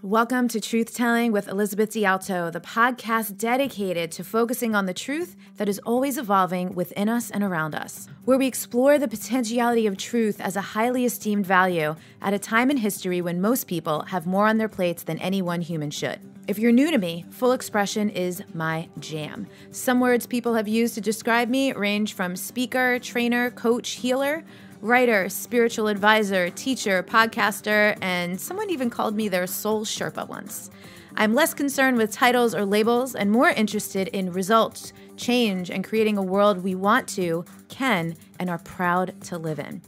Welcome to Truth Telling with Elizabeth D'Alto, the podcast dedicated to focusing on the truth that is always evolving within us and around us, where we explore the potentiality of truth as a highly esteemed value at a time in history when most people have more on their plates than any one human should. If you're new to me, full expression is my jam. Some words people have used to describe me range from speaker, trainer, coach, healer, writer, spiritual advisor, teacher, podcaster, and someone even called me their soul Sherpa once. I'm less concerned with titles or labels and more interested in results, change, and creating a world we want to, can, and are proud to live in.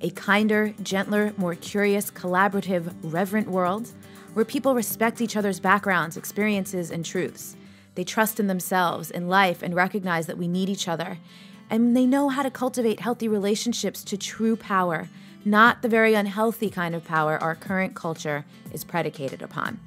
A kinder, gentler, more curious, collaborative, reverent world where people respect each other's backgrounds, experiences, and truths. They trust in themselves, in life, and recognize that we need each other. And they know how to cultivate healthy relationships to true power, not the very unhealthy kind of power our current culture is predicated upon.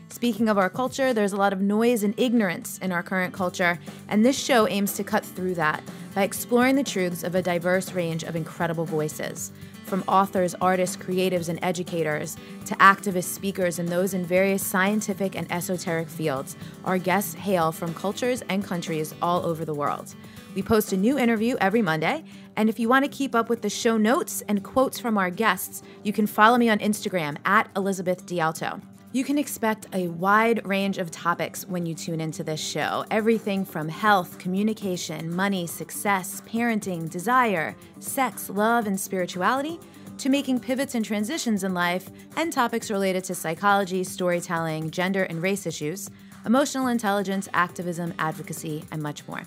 Speaking of our culture, there's a lot of noise and ignorance in our current culture, and this show aims to cut through that by exploring the truths of a diverse range of incredible voices. From authors, artists, creatives, and educators to activists, speakers, and those in various scientific and esoteric fields, our guests hail from cultures and countries all over the world. We post a new interview every Monday, and if you want to keep up with the show notes and quotes from our guests, you can follow me on Instagram at Elizabeth D'Alto. You can expect a wide range of topics when you tune into this show. Everything from health, communication, money, success, parenting, desire, sex, love, and spirituality, to making pivots and transitions in life, and topics related to psychology, storytelling, gender and race issues, emotional intelligence, activism, advocacy, and much more.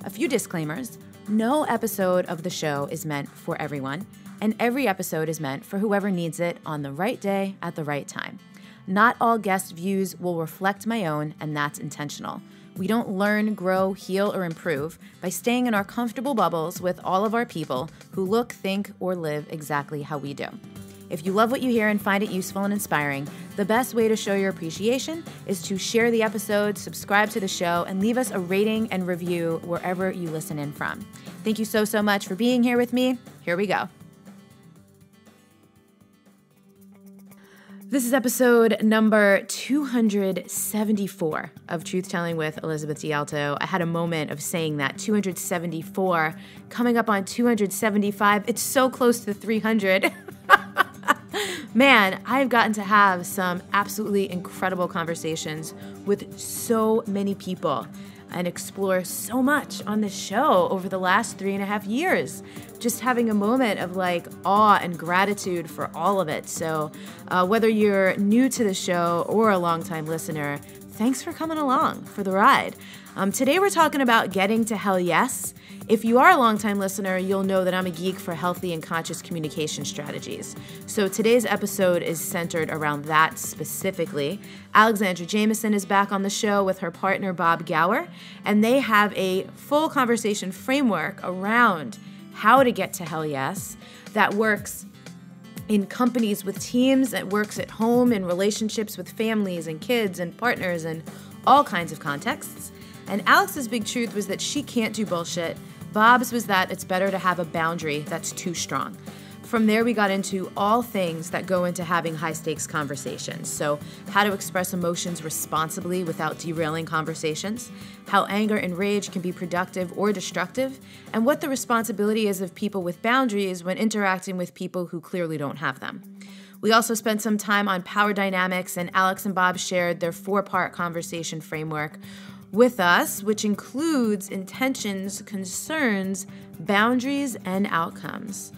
A few disclaimers. No episode of the show is meant for everyone, and every episode is meant for whoever needs it on the right day at the right time. Not all guest views will reflect my own, and that's intentional. We don't learn, grow, heal, or improve by staying in our comfortable bubbles with all of our people who look, think, or live exactly how we do. If you love what you hear and find it useful and inspiring, the best way to show your appreciation is to share the episode, subscribe to the show, and leave us a rating and review wherever you listen in from. Thank you so much for being here with me. Here we go. This is episode number 274 of Truth Telling with Elizabeth D'Alto. I had a moment of saying that, 274, coming up on 275. It's so close to 300. Man, I've gotten to have some absolutely incredible conversations with so many people and explore so much on this show over the last 3.5 years. Just having a moment of awe and gratitude for all of it. So whether you're new to the show or a longtime listener, thanks for coming along for the ride. Today we're talking about getting to hell yes. If you are a longtime listener, you'll know that I'm a geek for healthy and conscious communication strategies. So today's episode is centered around that specifically. Alexandra Jamieson is back on the show with her partner, Bob Gower, and they have a full conversation framework around how to get to hell yes that works in companies with teams, that works at home in relationships with families and kids and partners and all kinds of contexts. And Alex's big truth was that she can't do bullshit. Bob's was that it's better to have a boundary that's too strong. From there, we got into all things that go into having high-stakes conversations. So how to express emotions responsibly without derailing conversations, how anger and rage can be productive or destructive, and what the responsibility is of people with boundaries when interacting with people who clearly don't have them. We also spent some time on power dynamics, and Alex and Bob shared their 4-part conversation framework with us, which includes intentions, concerns, boundaries, and outcomes.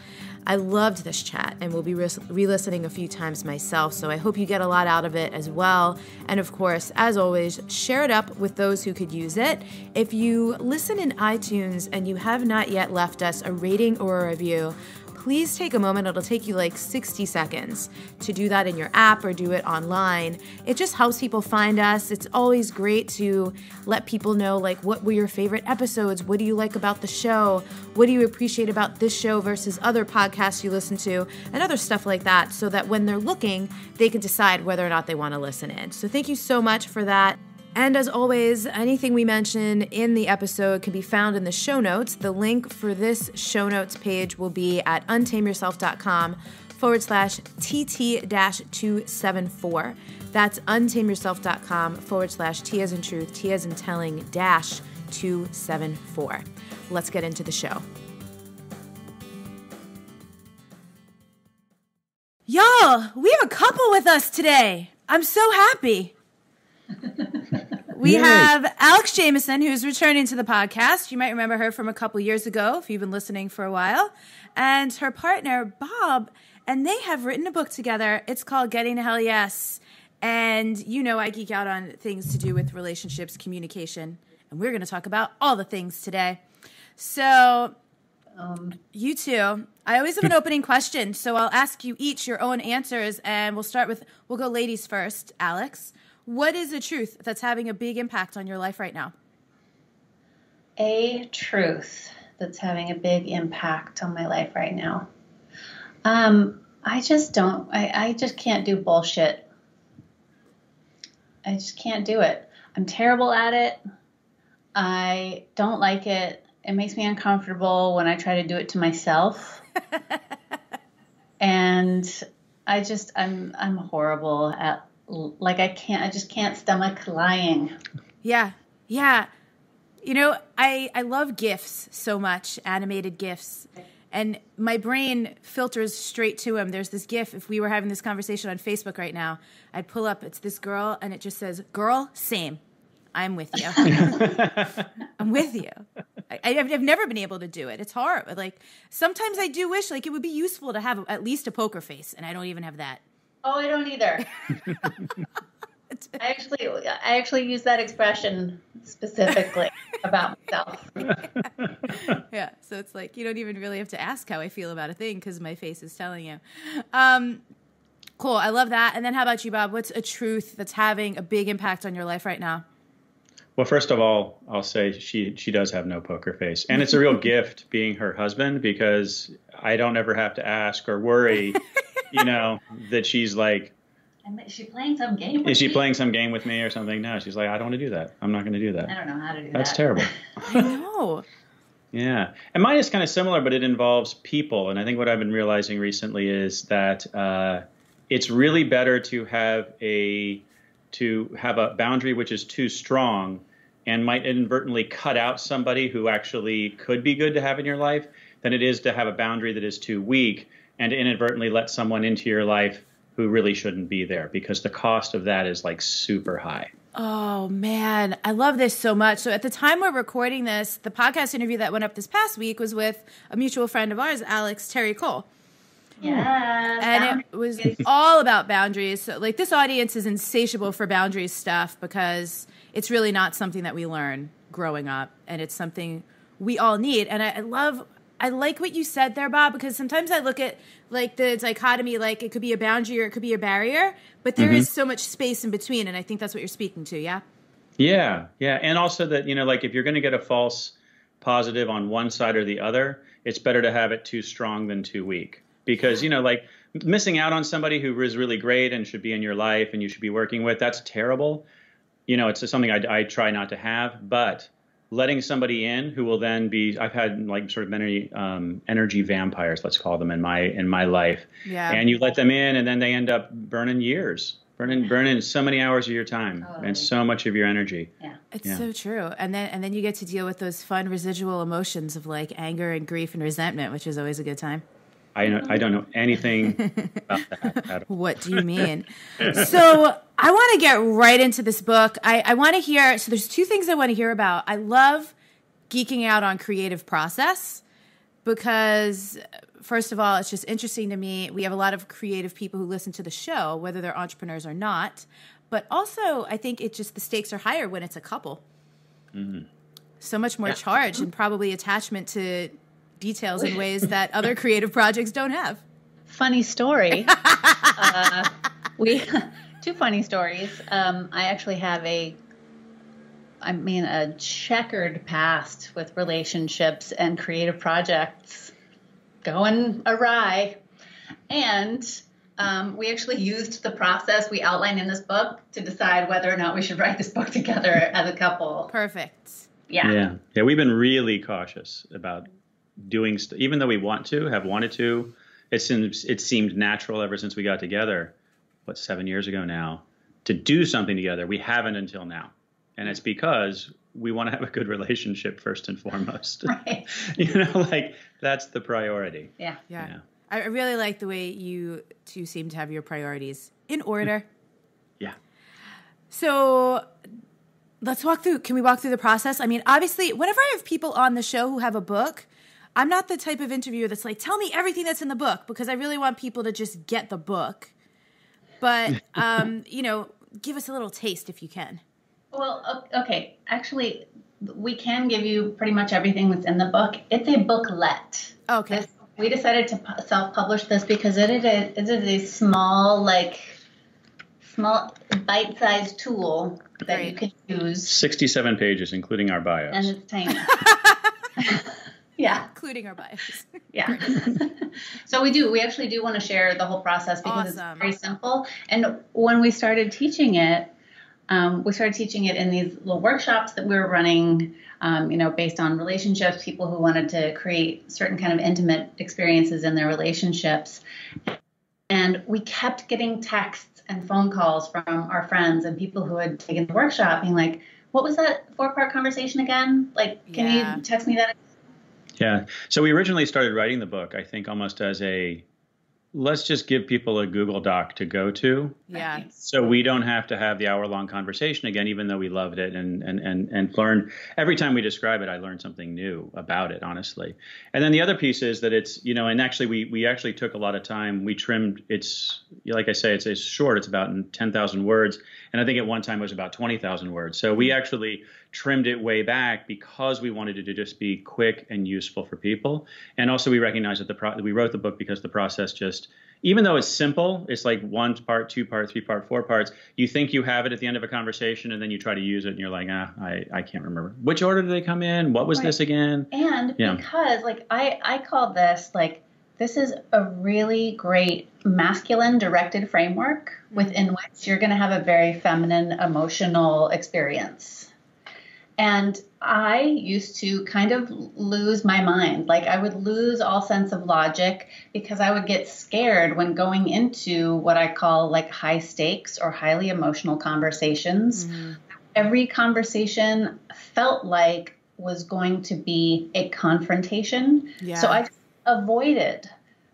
I loved this chat and will be re-listening a few times myself, so I hope you get a lot out of it as well. And of course, as always, share it up with those who could use it. If you listen in iTunes and you have not yet left us a rating or a review, please take a moment. It'll take you 60 seconds to do that in your app or do it online. It just helps people find us. It's always great to let people know, what were your favorite episodes? What do you like about the show? What do you appreciate about this show versus other podcasts you listen to, and other stuff like that, so that when they're looking, they can decide whether or not they want to listen in. So thank you so much for that. And as always, anything we mention in the episode can be found in the show notes. The link for this show notes page will be at untameyourself.com untameyourself.com/TT-274. That's untameyourself.com/T as in truth, T as in telling -274. Let's get into the show. Y'all, we have a couple with us today. I'm so happy. We have Alex Jamieson, who's returning to the podcast. You might remember her from a couple years ago if you've been listening for a while. And her partner, Bob, and they have written a book together. It's called Getting to Hell Yes. And you know I geek out on things to do with relationships, communication. And we're going to talk about all the things today. So you two, I always have an opening question. So I'll ask you each your own answers. And we'll go ladies first. Alex, what is a truth that's having a big impact on your life right now? A truth that's having a big impact on my life right now. I just can't do bullshit. I just can't do it. I'm terrible at it. I don't like it. It makes me uncomfortable when I try to do it to myself. And I'm horrible at, I just can't stomach lying. Yeah. Yeah. You know, I love GIFs so much, animated GIFs. And my brain filters straight to them. There's this GIF. If we were having this conversation on Facebook right now, I'd pull up, it's this girl, and it just says, "Girl, same. I'm with you." I'm with you. I've never been able to do it. It's hard. Like, sometimes I do wish, it would be useful to have at least a poker face, and I don't even have that. Oh, I don't either. I actually use that expression specifically about myself. Yeah, so it's like you don't even really have to ask how I feel about a thing because my face is telling you. Cool, I love that. And then how about you, Bob? What's a truth that's having a big impact on your life right now? Well, first of all, I'll say she does have no poker face. And it's a real gift being her husband because I don't ever have to ask or worry, that she's like, is she playing some game with me? Is she playing some game with me or something? No, she's like, I don't want to do that. I'm not going to do that. I don't know how to do that. That's terrible. I know. Yeah. And mine is kind of similar, but it involves people. And I think what I've been realizing recently is that it's really better to have a boundary which is too strong and might inadvertently cut out somebody who actually could be good to have in your life than it is to have a boundary that is too weak and to inadvertently let someone into your life who really shouldn't be there, because the cost of that is super high. Oh, man. I love this so much. So at the time we're recording this, the podcast interview that went up this past week was with a mutual friend of ours, Alex Terry Cole. Yes. And it was all about boundaries. So, this audience is insatiable for boundaries stuff because it's really not something that we learn growing up, and it's something we all need. And I like what you said there, Bob, because sometimes I look at the dichotomy, it could be a boundary or it could be a barrier, but there is so much space in between, and I think that's what you're speaking to, yeah? Yeah, yeah. And also that, if you're going to get a false positive on one side or the other, it's better to have it too strong than too weak. Because, missing out on somebody who is really great and should be in your life and you should be working with, that's terrible. It's something I try not to have, but letting somebody in who will then be, I've had sort of many energy vampires, let's call them, in my life. Yeah. And you let them in and then they end up burning so many hours of your time and so much of your energy. Yeah. It's so true. And then you get to deal with those fun residual emotions of anger and grief and resentment, which is always a good time. I don't know anything about that. What do you mean? So I want to get right into this book. I want to hear, so there's two things I want to hear about. I love geeking out on creative process because, first of all, it's just interesting to me. We have a lot of creative people who listen to the show, whether they're entrepreneurs or not. But also, I think the stakes are higher when it's a couple. Mm-hmm. So much more charge and probably attachment to details in ways that other creative projects don't have. Funny story. Two funny stories. I actually have a checkered past with relationships and creative projects going awry. And we actually used the process we outline in this book to decide whether or not we should write this book together as a couple. Perfect. Yeah. We've been really cautious about doing even though we have wanted to. it seemed natural ever since we got together, 7 years ago now, to do something together. We haven't until now. And it's because we want to have a good relationship first and foremost. Right. Like that's the priority. Yeah. I really like the way you two seem to have your priorities in order. Yeah. So can we walk through the process? I mean, obviously, whenever I have people on the show who have a book, I'm not the type of interviewer that's like, tell me everything that's in the book, because I really want people to just get the book. But, give us a little taste if you can. Well, okay. Actually, we can give you pretty much everything that's in the book. It's a booklet. Okay. We decided to self-publish this because it is a small bite-sized tool that you can use. 67 pages, including our bios. And it's tiny. Yeah. Including our bios. Yeah. So we actually do want to share the whole process because It's very simple. And when we started teaching it, in these little workshops that we were running, based on relationships, people who wanted to create certain kind of intimate experiences in their relationships. And we kept getting texts and phone calls from our friends and people who had taken the workshop being like, what was that 4-part conversation again? Like, can you text me that? Yeah. So we originally started writing the book, I think, almost as let's just give people a Google Doc to go to. Yeah. So we don't have to have the hour-long conversation again, even though we loved it and learned. Every time we describe it, I learned something new about it, honestly. And then the other piece is that it's, and actually we actually took a lot of time. We trimmed, like I say, it's short. It's about 10,000 words. And I think at one time it was about 20,000 words. So we actually trimmed it way back because we wanted it to just be quick and useful for people. And also we recognized that we wrote the book because the process just, even though it's simple, it's like 1 part, 2 part, 3 part, 4 parts. You think you have it at the end of a conversation and then you try to use it and you're like, I can't remember. Which order did they come in? What was this again? And because I call this this is a really great masculine directed framework within which you're going to have a very feminine emotional experience. And I used to kind of lose my mind. I would lose all sense of logic because I would get scared when going into what I call high stakes or highly emotional conversations. Mm-hmm. Every conversation felt like was going to be a confrontation. Yeah. So I avoided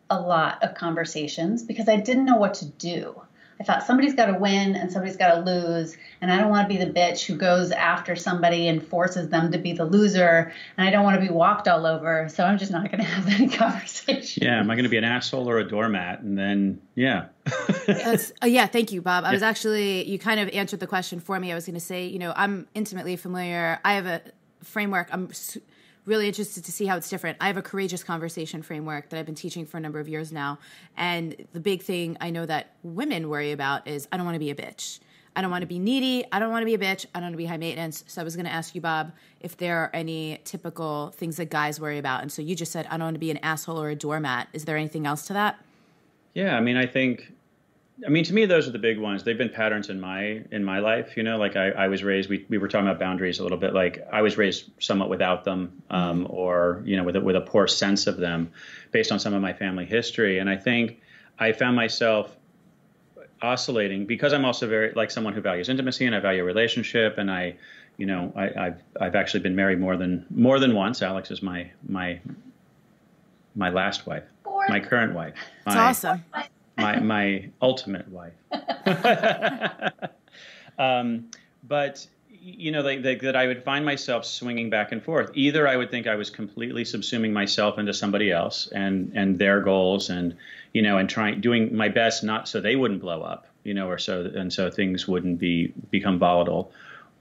a lot of conversations because I didn't know what to do. I thought somebody's got to win and somebody's got to lose, and I don't want to be the bitch who goes after somebody and forces them to be the loser, and I don't want to be walked all over, so I'm just not going to have any conversation. Yeah, am I going to be an asshole or a doormat? And then, yeah. Thank you, Bob. I was actually, you kind of answered the question for me. I was going to say, I'm intimately familiar. I have a framework. I'm really interested to see how it's different. I have a courageous conversation framework that I've been teaching for a number of years now. And the big thing I know that women worry about is I don't want to be a bitch. I don't want to be needy. I don't want to be a bitch. I don't want to be high maintenance. So I was going to ask you, Bob, if there are any typical things that guys worry about. And so you just said, I don't want to be an asshole or a doormat. Is there anything else to that? Yeah, to me, those are the big ones. They've been patterns in my life. I was raised, we were talking about boundaries a little bit. I was raised somewhat without them, or with a poor sense of them based on some of my family history. And I think I found myself oscillating because I'm also very someone who values intimacy and I value relationship. And I've actually been married more than once. Alex is my last wife, my current wife. That's awesome. My ultimate wife. But, that I would find myself swinging back and forth. Either I would think I was completely subsuming myself into somebody else and their goals and doing my best not so they wouldn't blow up, or so things wouldn't become volatile,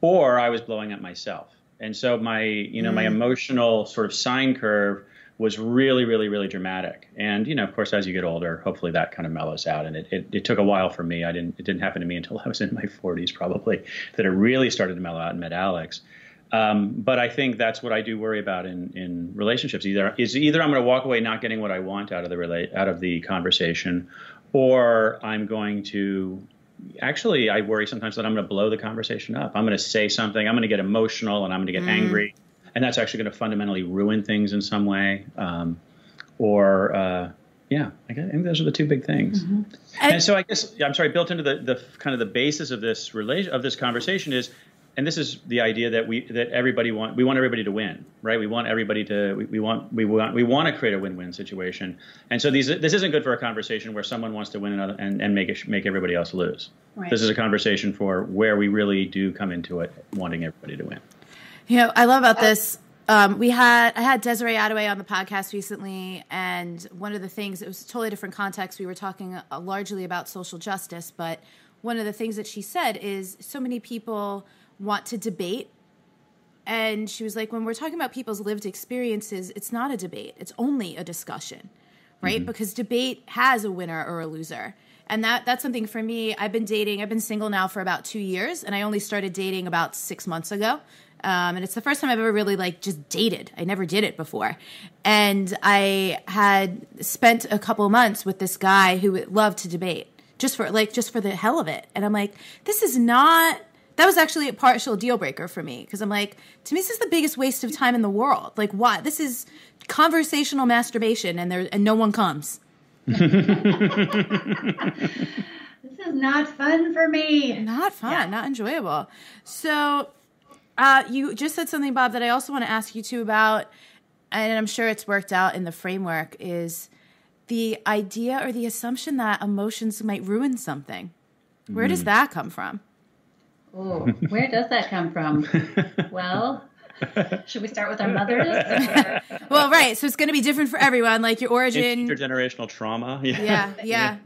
or I was blowing up myself. And so my emotional sort of sine curve was really, really, really dramatic. And, of course, as you get older, hopefully that kind of mellows out. And it took a while for me. It didn't happen to me until I was in my 40s, probably, that it really started to mellow out and met Alex. But I think that's what I do worry about in relationships. Either I'm going to walk away not getting what I want out of the conversation, or I'm going to actually, I worry sometimes that I'm going to blow the conversation up. I'm going to say something. I'm going to get emotional and I'm going to get angry. And that's actually going to fundamentally ruin things in some way, or Yeah, I think those are the two big things. Mm-hmm. And so I guess, I'm sorry, built into the kind of the basis of this conversation is, and this is the idea that we want everybody to win, right? We want everybody to we want to create a win-win situation. And so this isn't good for a conversation where someone wants to win and make everybody else lose. Right. This is a conversation for where we really do come into it wanting everybody to win. I love about this. I had Desiree Adaway on the podcast recently, and one of the things, it was a totally different context. We were talking largely about social justice, but one of the things that she said is so many people want to debate. And she was like, when we're talking about people's lived experiences, it's not a debate. It's only a discussion, right? Mm-hmm. Because debate has a winner or a loser. And that's something for me. I've been single now for about 2 years, and I only started dating about 6 months ago. And it's the first time I've ever really just dated. I never did it before. And I had spent a couple of months with this guy who would love to debate just for the hell of it. And I'm like, that was actually a partial deal breaker for me. Cause I'm like, to me, this is the biggest waste of time in the world. Like, why? This is conversational masturbation and no one comes. This is not fun for me. Not fun, not enjoyable. So, you just said something, Bob, that I also want to ask you too about, and I'm sure it's worked out in the framework, is the idea or the assumption that emotions might ruin something. Where does that come from? Oh, where does that come from? Well, should we start with our mothers? Well, right. So it's going to be different for everyone, like your origin. Intergenerational trauma. Yeah. Yeah.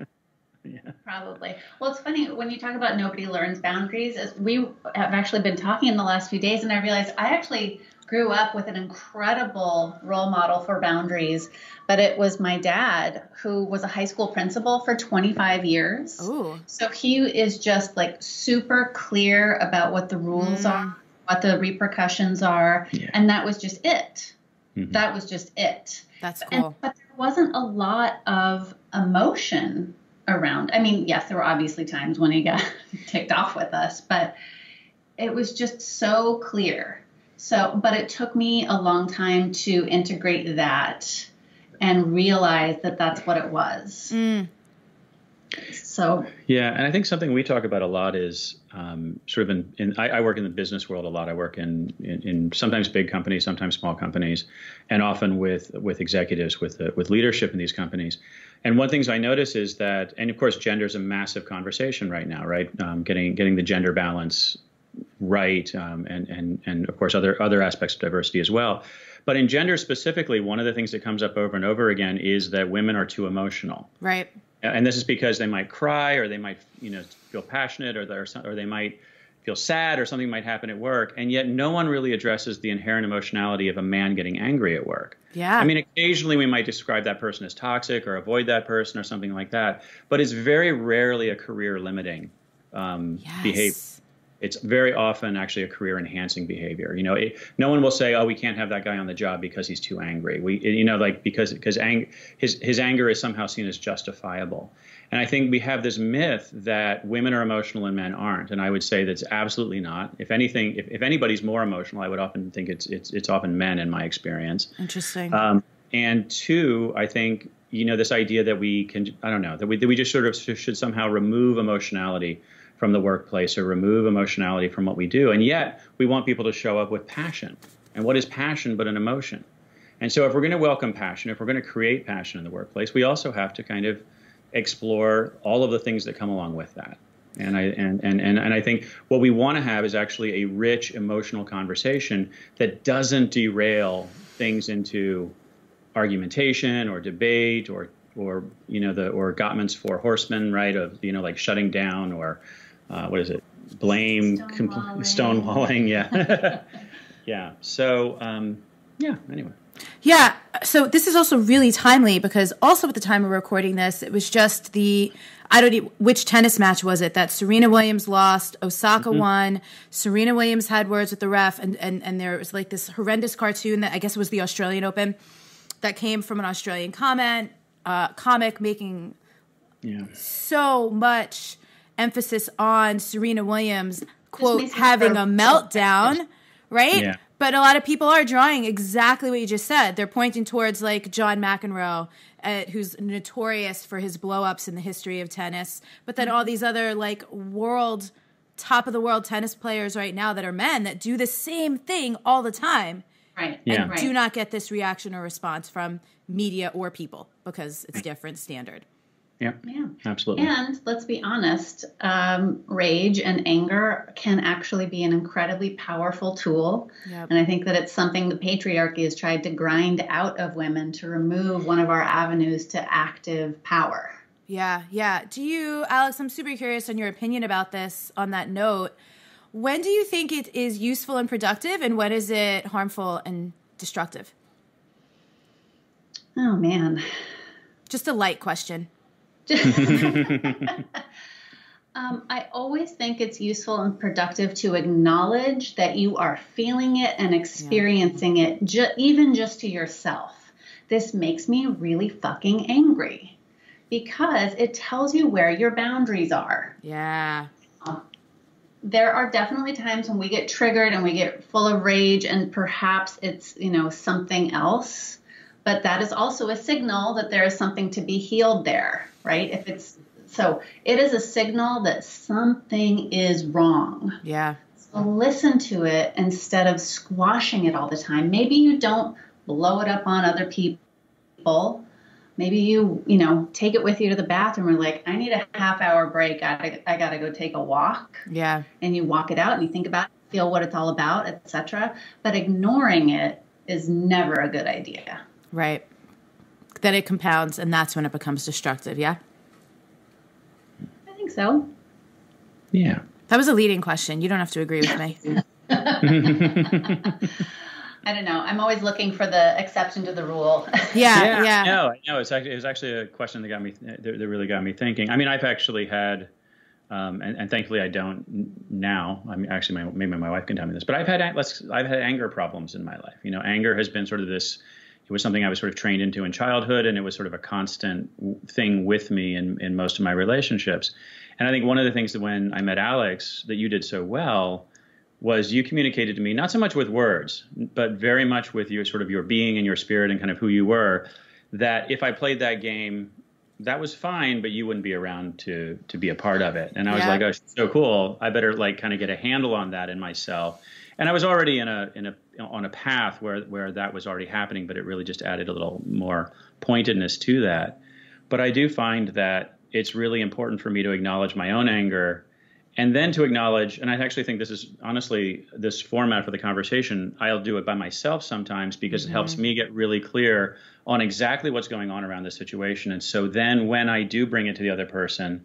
Probably. Well, it's funny when you talk about nobody learns boundaries. We have actually been talking in the last few days, and I realized I actually grew up with an incredible role model for boundaries, but it was my dad, who was a high school principal for 25 years. Ooh. So he is just super clear about what the rules are, what the repercussions are, and that was just it. Mm-hmm. That was just it. That's cool. But there wasn't a lot of emotion around. I mean, yes, there were obviously times when he got ticked off with us, but it was just so clear. But it took me a long time to integrate that and realize that that's what it was. Mm. So. Yeah. And I think something we talk about a lot is sort of I work in the business world a lot. I work in sometimes big companies, sometimes small companies, and often with executives, with leadership in these companies. And one of the things I notice is that, and of course, gender is a massive conversation right now, right? Getting the gender balance right, and of course other aspects of diversity as well. But in gender specifically, one of the things that comes up over and over again is that women are too emotional. Right. And this is because they might cry, or they might feel passionate, or they might feel sad, or something might happen at work, and yet no one really addresses the inherent emotionality of a man getting angry at work. Yeah. I mean, occasionally we might describe that person as toxic or avoid that person or something like that, but it's very rarely a career limiting behavior. It's very often actually a career enhancing behavior. No one will say, "Oh, we can't have that guy on the job because he's too angry." Because his anger is somehow seen as justifiable. And I think we have this myth that women are emotional and men aren't. And I would say that's absolutely not. If anything, if anybody's more emotional, I would often think it's often men in my experience. Interesting. And two, I think this idea that we can, that we just sort of should somehow remove emotionality from the workplace, or remove emotionality from what we do. And yet we want people to show up with passion. And what is passion but an emotion? And so if we're going to welcome passion, if we're going to create passion in the workplace, we also have to kind of explore all of the things that come along with that. And I think what we want to have is actually a rich emotional conversation that doesn't derail things into argumentation or debate or Gottman's four horsemen, right? Of like shutting down or what is it? Blame, stonewalling. Yeah, yeah. So anyway. Yeah. So this is also really timely because also at the time of recording this, it was just which tennis match was it that Serena Williams lost, Osaka won, Serena Williams had words with the ref, and there was this horrendous cartoon that I guess it was the Australian Open that came from an Australian comic making so much emphasis on Serena Williams, quote, having a meltdown, right? Yeah. But a lot of people are drawing exactly what you just said. They're pointing towards like John McEnroe, who's notorious for his blow-ups in the history of tennis. But then all these other like top of the world tennis players right now that are men that do the same thing all the time. Right. And right. do not get this reaction or response from media or people because it's different standard. Yeah, absolutely. And let's be honest, rage and anger can actually be an incredibly powerful tool. Yep. And I think that it's something the patriarchy has tried to grind out of women to remove one of our avenues to active power. Yeah. Do you, Alex, I'm super curious on your opinion about this on that note. When do you think it is useful and productive, and when is it harmful and destructive? Oh, man. Just a light question. I always think it's useful and productive to acknowledge that you are feeling it and experiencing it, even just to yourself. This makes me really fucking angry because it tells you where your boundaries are. Yeah. There are definitely times when we get triggered and we get full of rage, and perhaps it's, something else. But that is also a signal that there is something to be healed there, right? So it is a signal that something is wrong. Yeah. So listen to it instead of squashing it all the time. Maybe you don't blow it up on other people. Maybe you take it with you to the bathroom and like, I need a half-hour break. I got to go take a walk. Yeah. And you walk it out and you think about it, feel what it's all about, etc. But ignoring it is never a good idea. Right. Then it compounds, and that's when it becomes destructive, yeah? I think so. Yeah. That was a leading question. You don't have to agree with me. I don't know. I'm always looking for the exception to the rule. Yeah. No, it was actually a question that really got me thinking. I mean, I've actually had, and thankfully I don't now. I mean, actually, maybe my wife can tell me this, but I've had anger problems in my life. Anger has been sort of this. It was something I was sort of trained into in childhood, and it was sort of a constant thing with me in most of my relationships. And I think one of the things that when I met Alex that you did so well was you communicated to me, not so much with words, but very much with your sort of your being and your spirit and kind of who you were, that if I played that game, that was fine, but you wouldn't be around to be a part of it. And I was like, oh, so cool. I better like kind of get a handle on that in myself. And I was already on a path where that was already happening, but it really just added a little more pointedness to that. But I do find that it's really important for me to acknowledge my own anger, and then to acknowledge, and I actually think this is honestly this format for the conversation, I'll do it by myself sometimes because it helps me get really clear on exactly what's going on around the situation. And so then when I do bring it to the other person,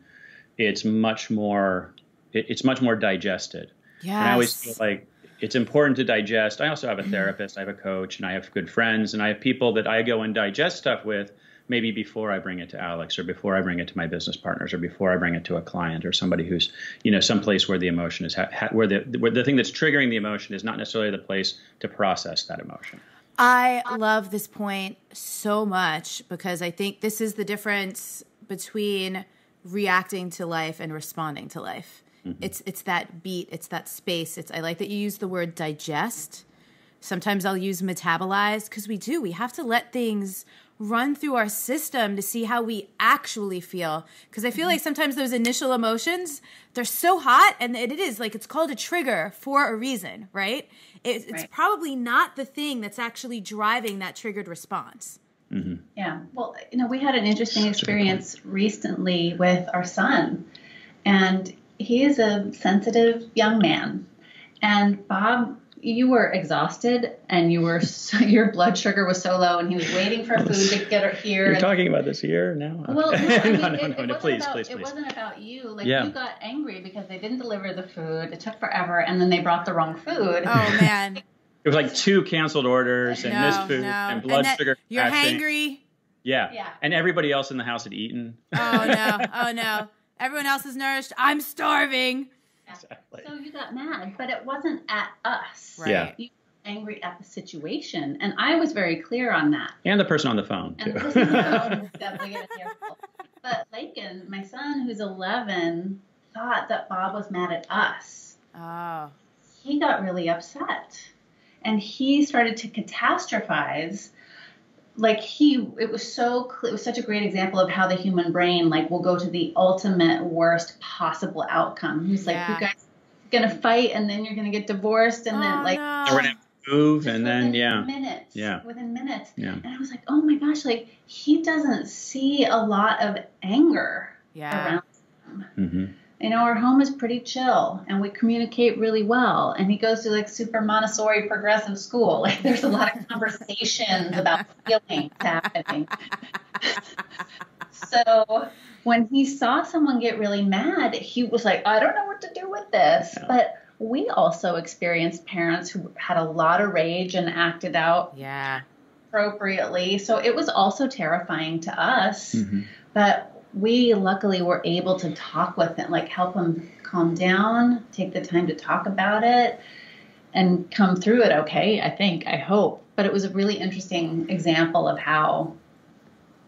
it's much more digested. Yes. And I always feel like it's important to digest. I also have a therapist, I have a coach, and I have good friends, and I have people that I go and digest stuff with maybe before I bring it to Alex or before I bring it to my business partners or before I bring it to a client or somebody who's, someplace where the emotion is, where the thing that's triggering the emotion is not necessarily the place to process that emotion. I love this point so much because I think this is the difference between reacting to life and responding to life. Mm-hmm. It's that beat, it's that space. I like that you use the word digest. Sometimes I'll use metabolize because we have to let things run through our system to see how we actually feel. Because I feel like sometimes those initial emotions, they're so hot, and it is like it's called a trigger for a reason, right? It's probably not the thing that's actually driving that triggered response. Mm-hmm. Yeah. Well, we had an interesting experience recently with our son, and he is a sensitive young man. And Bob, you were exhausted, and your blood sugar was so low, and he was waiting for food to get here. You're talking about this here now? Well, no, please. It wasn't about you. You got angry because they didn't deliver the food. It took forever, and then they brought the wrong food. Oh, man. It was like 2 canceled orders and missed food and blood sugar. You're hangry. Yeah. And everybody else in the house had eaten. Oh, no. Everyone else is nourished. I'm starving. Exactly. So you got mad, but it wasn't at us. Right. Yeah. You were angry at the situation. And I was very clear on that. And the person on the phone, too. And the person on the phone was definitely going to be careful. But Lakin, my son, who's 11, thought that Bob was mad at us. Oh. He got really upset. And he started to catastrophize. Like it was such a great example of how the human brain like will go to the ultimate worst possible outcome. He's like, you guys are going to fight and then you're going to get divorced. And then like, we're going to move and then, within minutes. Yeah. And I was like, oh my gosh, like he doesn't see a lot of anger around him. Mm-hmm. You know, our home is pretty chill and we communicate really well. And he goes to like super Montessori progressive school. Like there's a lot of conversations about feelings happening. So when he saw someone get really mad, he was like, I don't know what to do with this. Yeah. But we also experienced parents who had a lot of rage and acted out appropriately. So it was also terrifying to us. Mm-hmm. But we luckily were able to talk with him, like help him calm down, take the time to talk about it and come through it okay, I hope. But it was a really interesting example of how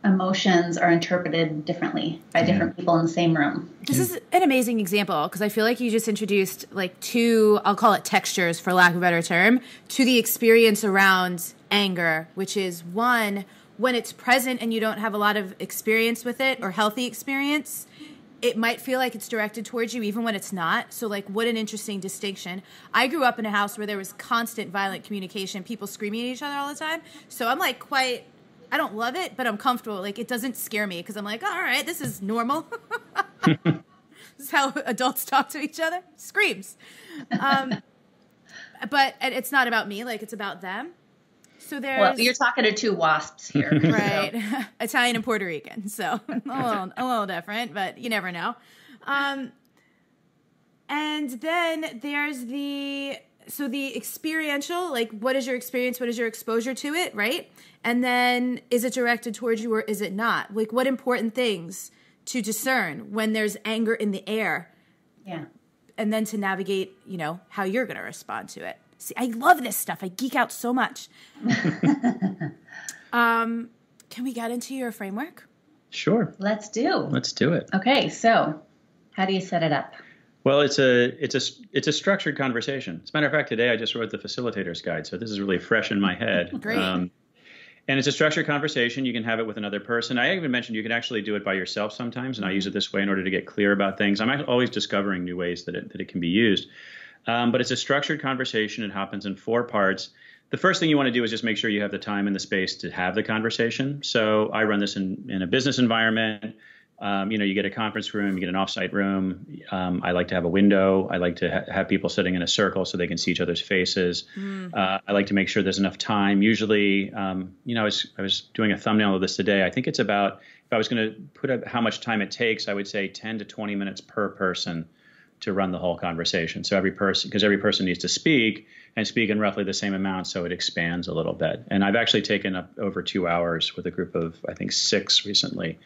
emotions are interpreted differently by different people in the same room. This is an amazing example because I feel like you just introduced like two, I'll call it textures for lack of a better term, to the experience around anger, which is one, when it's present and you don't have a lot of experience with it or healthy experience, it might feel like it's directed towards you even when it's not. So like what an interesting distinction. I grew up in a house where there was constant violent communication, people screaming at each other all the time. So I'm like I don't love it, but I'm comfortable. Like it doesn't scare me because I'm like, all right, this is normal. This is how adults talk to each other. Screams. But it's not about me, like it's about them. So well, you're talking to two wasps here. Right. So. Italian and Puerto Rican. So a little different, but you never know. And then there's the experiential, like what is your experience? What is your exposure to it? Right. And then is it directed towards you or is it not? Like what important things to discern when there's anger in the air? Yeah. And then to navigate, how you're going to respond to it. See, I love this stuff. I geek out so much. Can we get into your framework? Sure. Let's do it. Okay. So how do you set it up? Well, it's a structured conversation. As a matter of fact, today I just wrote the facilitator's guide. So this is really fresh in my head. Great. And it's a structured conversation. You can have it with another person. I even mentioned you can actually do it by yourself sometimes. And I use it this way in order to get clear about things. I'm always discovering new ways that it can be used. But it's a structured conversation. It happens in 4 parts. The first thing you want to do is just make sure you have the time and the space to have the conversation. So I run this in a business environment. You get a conference room, you get an offsite room. I like to have a window. I like to have people sitting in a circle so they can see each other's faces. I like to make sure there's enough time. Usually, I was doing a thumbnail of this today. I think it's about, if I was going to put up how much time it takes, I would say 10 to 20 minutes per person to run the whole conversation. So every person needs to speak in roughly the same amount, so it expands a little bit. And I've actually taken up over 2 hours with a group of, I think, 6 recently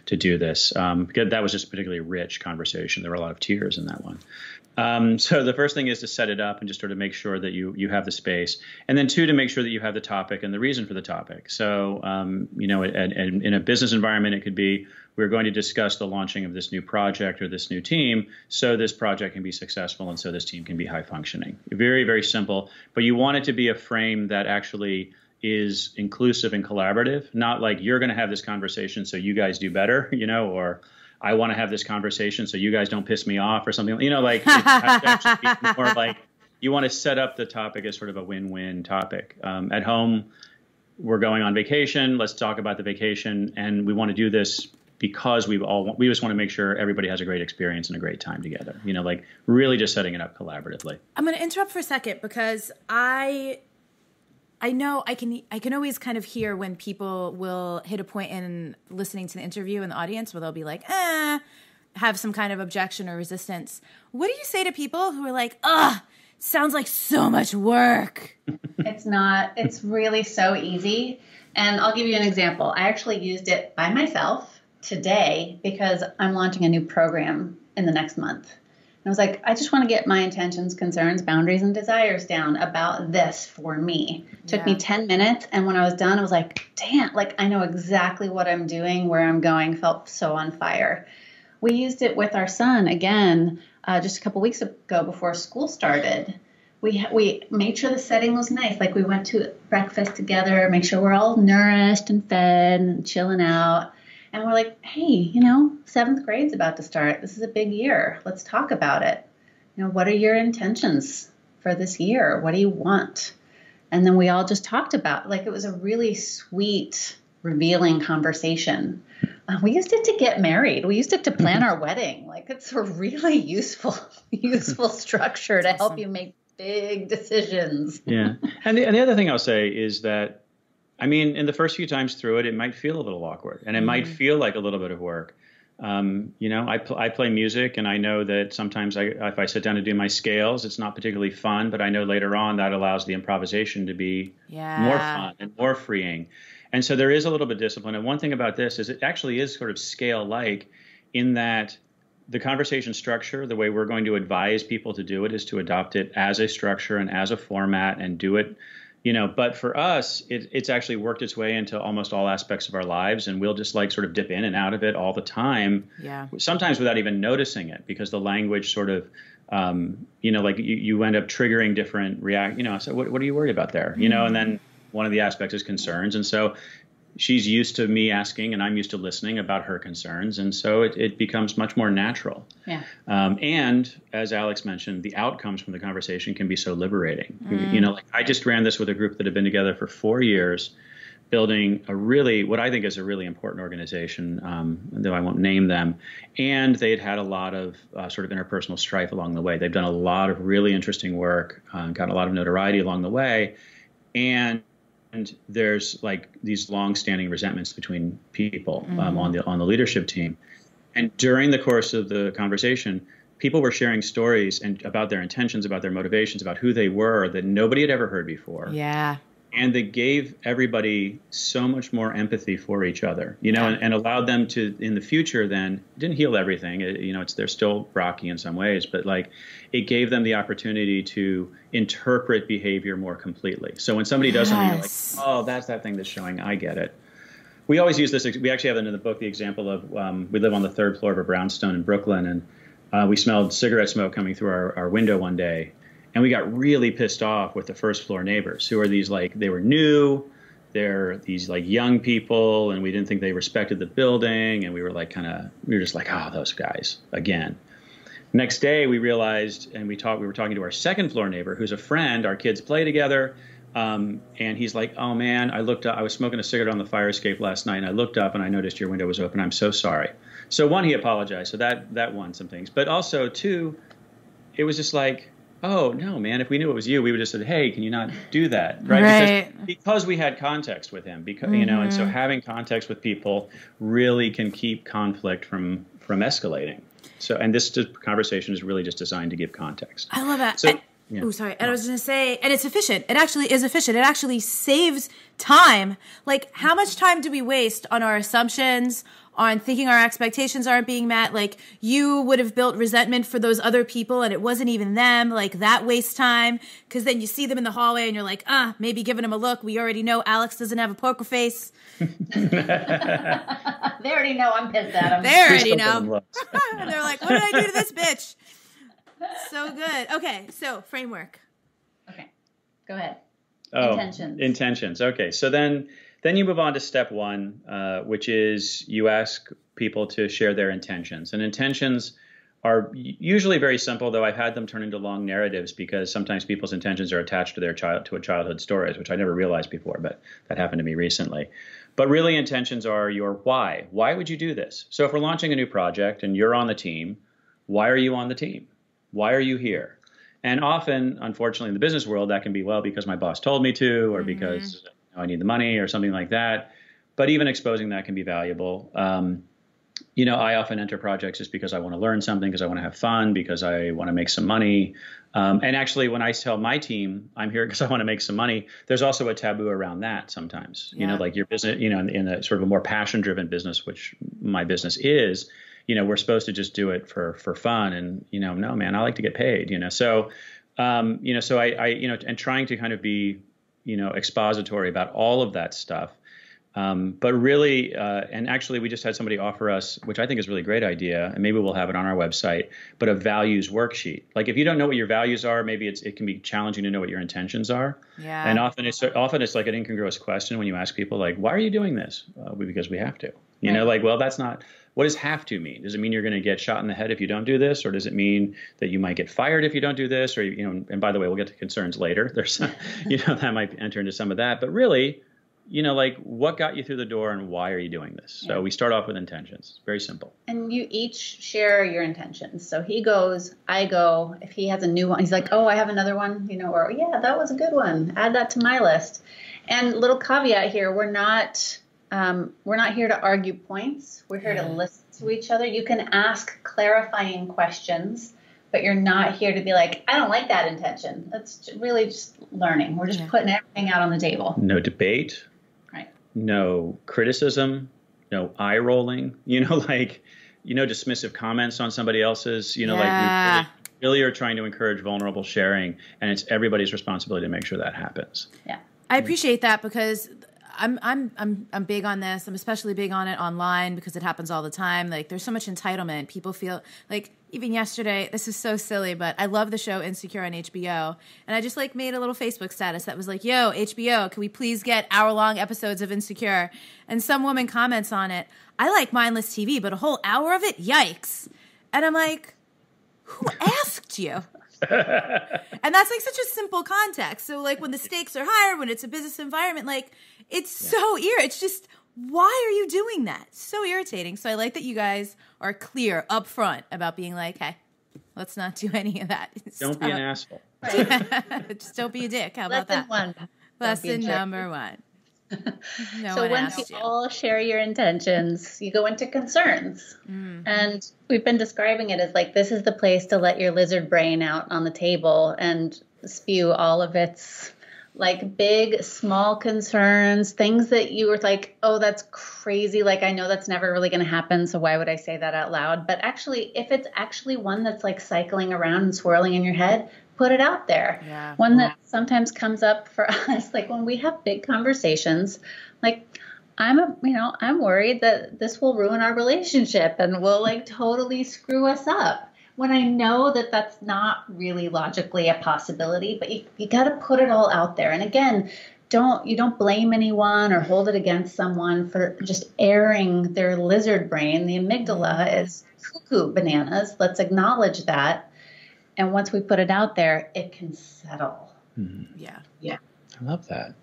to do this. Because that was just a particularly rich conversation. There were a lot of tears in that one. So the first thing is to set it up and just sort of make sure that you have the space. And then 2, to make sure that you have the topic and the reason for the topic. So, in a business environment, it could be, we're going to discuss the launching of this new project or this new team so this project can be successful and so this team can be high functioning. Very, very simple. But you want it to be a frame that actually is inclusive and collaborative, not like you're going to have this conversation so you guys do better, or I want to have this conversation so you guys don't piss me off or something. Like it has to actually be more like you want to set up the topic as sort of a win-win topic. At home, we're going on vacation. Let's talk about the vacation. And we want to do this because we just want to make sure everybody has a great experience and a great time together. Like really just setting it up collaboratively. I'm going to interrupt for a second because I know I can always kind of hear when people will hit a point in listening to the interview in the audience where they'll be like, have some kind of objection or resistance. What do you say to people who are like, sounds like so much work? It's not. It's really so easy. And I'll give you an example. I actually used it by myself today because I'm launching a new program in the next month. And I was like, I just want to get my intentions, concerns, boundaries, and desires down about this for me. It took me 10 minutes. And when I was done, I was like, damn, like I know exactly what I'm doing, where I'm going, felt so on fire. We used it with our son again, just a couple weeks ago before school started. we made sure the setting was nice. Like we went to breakfast together, make sure we're all nourished and fed and chilling out. And we're like, hey, 7th grade's about to start. This is a big year. Let's talk about it. What are your intentions for this year? What do you want? And then we all just talked about, like, it was a really sweet, revealing conversation. We used it to get married. We used it to plan our wedding. Like, it's a really useful structure to help you make big decisions. Yeah. And the other thing I'll say is that, I mean, in the first few times through it, it might feel a little awkward and it might feel like a little bit of work. I play music, and I know that sometimes if I sit down to do my scales, it's not particularly fun, but I know later on that allows the improvisation to be more fun and more freeing. And so there is a little bit of discipline. And one thing about this is it actually is sort of scale-like in that the conversation structure, the way we're going to advise people to do it, is to adopt it as a structure and as a format and do it. But for us, it's actually worked its way into almost all aspects of our lives, and we'll just like sort of dip in and out of it all the time. Yeah. Sometimes without even noticing it, because the language sort of, like you end up triggering different So what are you worried about there? And then one of the aspects is concerns, and so she's used to me asking, and I'm used to listening about her concerns, and so it becomes much more natural. Yeah. And as Alex mentioned, the outcomes from the conversation can be so liberating. Like I just ran this with a group that had been together for 4 years, building what I think is a really important organization, though I won't name them. And they'd had a lot of sort of interpersonal strife along the way. They've done a lot of really interesting work, gotten a lot of notoriety along the way, and there's like these long-standing resentments between people on the leadership team. And during the course of the conversation, people were sharing stories and about their intentions, about their motivations, about who they were that nobody had ever heard before. Yeah. And they gave everybody so much more empathy for each other, and allowed them to, in the future, then didn't heal everything. They're still rocky in some ways, but like it gave them the opportunity to interpret behavior more completely. So when somebody does something, you're like, oh, that's that thing that's showing. I get it. We always use this. We actually have in the book the example of we live on the 3rd floor of a brownstone in Brooklyn, and we smelled cigarette smoke coming through our window one day. And we got really pissed off with the 1st floor neighbors, who are these they were new, they're these young people, and we didn't think they respected the building, and we were just like, oh, those guys again. Next day we realized, and we were talking to our 2nd floor neighbor, who's a friend. Our kids play together, and he's like, oh man, I looked up, I was smoking a cigarette on the fire escape last night, and I looked up and I noticed your window was open. I'm so sorry. So one, he apologized, so that won some things, but also 2, it was just like, oh, no, man, if we knew it was you, we would have said, hey, can you not do that? Right. Because we had context with him, and so having context with people really can keep conflict from escalating. So, and this conversation is really just designed to give context. I love that. So, oh, sorry. And I was going to say, and it's efficient. It actually is efficient. It actually saves time. Like, how much time do we waste on our assumptions, on thinking our expectations aren't being met? Like, you would have built resentment for those other people and it wasn't even them. Like, that wastes time, because then you see them in the hallway and you're like, maybe giving them a look. We already know Alex doesn't have a poker face. They already know I'm pissed at them. They already know. And they're like, what did I do to this bitch? So good. Okay, so framework. Okay, go ahead. Intentions. Okay, so then you move on to step 1, which is you ask people to share their intentions. And intentions are usually very simple, though I've had them turn into long narratives because sometimes people's intentions are attached to to a childhood stories, which I never realized before, but that happened to me recently. But really, intentions are your why. Why would you do this? So if we're launching a new project and you're on the team, why are you on the team? Why are you here? And often, unfortunately, in the business world, that can be, well, because my boss told me to, or because I need the money or something like that. But even exposing that can be valuable. I often enter projects just because I want to learn something, because I want to have fun, because I want to make some money. And actually, when I tell my team I'm here because I want to make some money, there's also a taboo around that sometimes. Like your business, in a sort of a more passion-driven business, which my business is, we're supposed to just do it for fun. And, no, man, I like to get paid, So, and trying to kind of be, expository about all of that stuff. But really, and actually, we just had somebody offer us, which I think is a really great idea, and maybe we'll have it on our website, but a values worksheet. Like if you don't know what your values are, maybe it can be challenging to know what your intentions are. Yeah. And often it's like an incongruous question when you ask people like, why are you doing this? Because we have to. You know, like, well, that's not. What does have to mean? Does it mean you're going to get shot in the head if you don't do this, or does it mean that you might get fired if you don't do this? Or and by the way, we'll get to concerns later. There's, that might enter into some of that. But really, like what got you through the door and why are you doing this? So we start off with intentions. Very simple. And you each share your intentions. So he goes, I go. If he has a new one, he's like, oh, I have another one, or yeah, that was a good one. Add that to my list. And little caveat here, we're not here to argue points. We're here to listen to each other. You can ask clarifying questions, but you're not here to be like, I don't like that intention. That's really just learning. We're just putting everything out on the table. No debate. Right. No criticism. No eye rolling. Dismissive comments on somebody else's. Like we really are trying to encourage vulnerable sharing, and it's everybody's responsibility to make sure that happens. Yeah. I appreciate that because I'm big on this. I'm especially big on it online because it happens all the time. Like there's so much entitlement. People feel like even yesterday, this is so silly, but I love the show Insecure on HBO. And I just made a little Facebook status that was like, yo, HBO, can we please get hour-long episodes of Insecure? And some woman comments on it. I like mindless TV, but a whole hour of it? Yikes. And I'm like, who asked you? And that's such a simple context. So when the stakes are higher, when it's a business environment, it's so it's just, why are you doing that? So irritating. So I like that you guys are clear up front about being like, hey, let's not do any of that. Don't be an asshole. Just don't be a dick. How about that? Lesson number one. So once you all share your intentions, you go into concerns. And we've been describing it as this is the place to let your lizard brain out on the table and spew all of its big, small concerns, things that you were like, oh, that's crazy. I know that's never really going to happen. So why would I say that out loud? But actually, if it's actually one that's cycling around and swirling in your head, put it out there. Yeah. One that sometimes comes up for us, when we have big conversations, I'm worried that this will ruin our relationship and will totally screw us up. When I know that that's not really logically a possibility, but you got to put it all out there. And again, you don't blame anyone or hold it against someone for just airing their lizard brain. The amygdala is cuckoo bananas. Let's acknowledge that. And once we put it out there, it can settle. Mm-hmm. Yeah. I love that.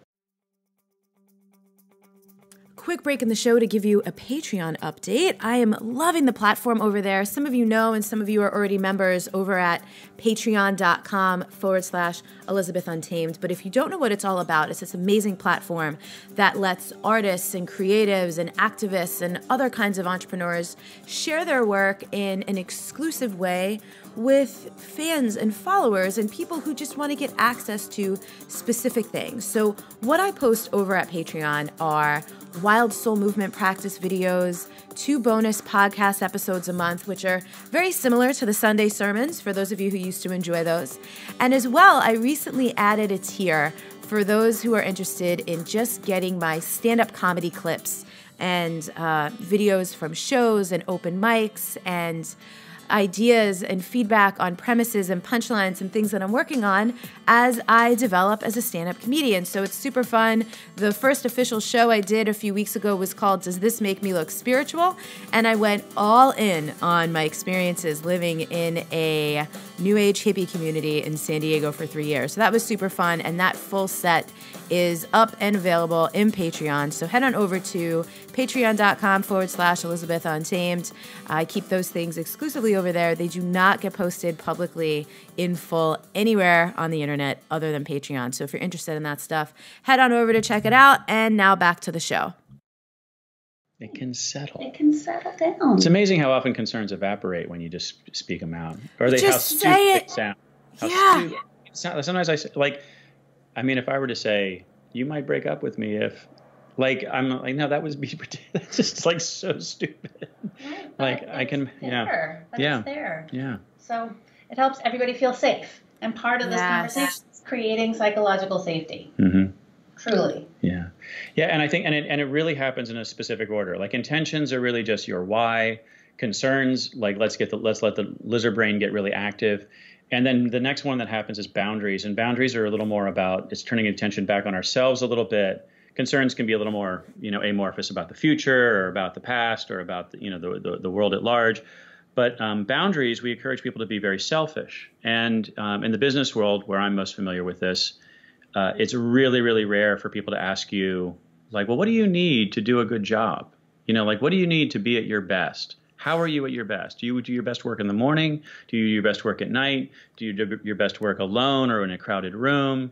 Quick break in the show to give you a Patreon update. I am loving the platform over there. Some of you know, and some of you are already members over at patreon.com/Elizabeth Untamed. But if you don't know what it's all about, it's this amazing platform that lets artists and creatives and activists and other kinds of entrepreneurs share their work in an exclusive way with fans and followers and people who just want to get access to specific things. So what I post over at Patreon are Wild Soul Movement practice videos, 2 bonus podcast episodes a month, which are very similar to the Sunday sermons for those of you who used to enjoy those. And as well, I recently added a tier for those who are interested in just getting my stand-up comedy clips and videos from shows and open mics and ideas and feedback on premises and punchlines and things that I'm working on as I develop as a stand-up comedian. So it's super fun. The first official show I did a few weeks ago was called Does This Make Me Look Spiritual? And I went all in on my experiences living in a New Age hippie community in San Diego for 3 years. So that was super fun. And that full set is up and available in Patreon. So head on over to patreon.com/Elizabeth Untamed. I keep those things exclusively over there. They do not get posted publicly in full anywhere on the internet other than Patreon. So if you're interested in that stuff, head on over to check it out. And now back to the show. It can settle. It can settle down. It's amazing how often concerns evaporate when you just speak them out. Or just how stupid say it. They sound. Yeah. Sometimes I say, if I were to say, you might break up with me if, I'm like, no, that was that's just so stupid. Right, I can, it's there. Yeah. So it helps everybody feel safe. And part of this Yes. conversation is creating psychological safety. Mm-hmm. Truly. Yeah. Yeah. And I think, and it really happens in a specific order. Like intentions are really just your why. Concerns, like let's let the lizard brain get really active. And then the next one that happens is boundaries. And boundaries are a little more about, it's turning attention back on ourselves a little bit. Concerns can be a little more, amorphous about the future or about the past or about, the world at large. But boundaries, we encourage people to be very selfish. And in the business world, where I'm most familiar with this, it's really, really rare for people to ask you, like, well, what do you need to do a good job? Like, what do you need to be at your best? How are you at your best? Do you do your best work in the morning? Do you do your best work at night? Do you do your best work alone or in a crowded room?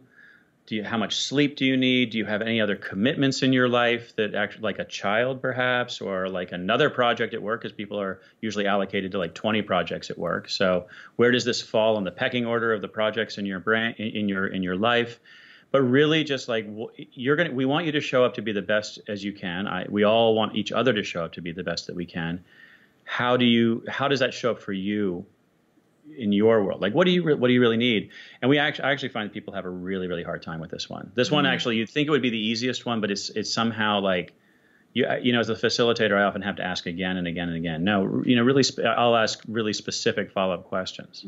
How much sleep do you need? Do you have any other commitments in your life that actually, like a child perhaps, or like another project at work, because people are usually allocated to like 20 projects at work. So where does this fall in the pecking order of the projects in your brain, in your life? But really just like we want you to show up to be the best as you can. We all want each other to show up to be the best that we can. How does that show up for you in your world? Like, what do you really need? And I actually find that people have a really, really hard time with this one. This one, actually, you'd think it would be the easiest one, but it's somehow like, as a facilitator, I often have to ask again and again and again. No, really, I'll ask really specific follow-up questions.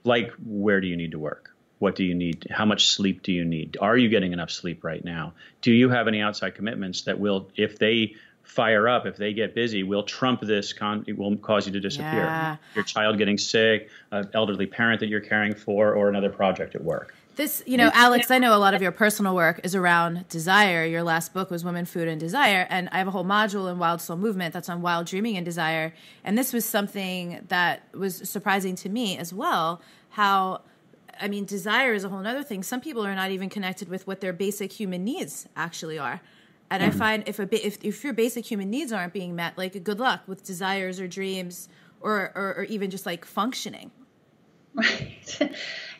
Like, where do you need to work? What do you need? How much sleep do you need? Are you getting enough sleep right now? Do you have any outside commitments that will, if they fire up, if they get busy, will trump this, it will cause you to disappear. Yeah. Your child getting sick, an elderly parent that you're caring for, or another project at work. This, Alex, I know a lot of your personal work is around desire. Your last book was Women, Food, and Desire. And I have a whole module in Wild Soul Movement that's on wild dreaming and desire. And this was something that was surprising to me as well, desire is a whole other thing. Some people are not even connected with what their basic human needs actually are. And I find if your basic human needs aren't being met, like, good luck with desires or dreams or even just like functioning. Right.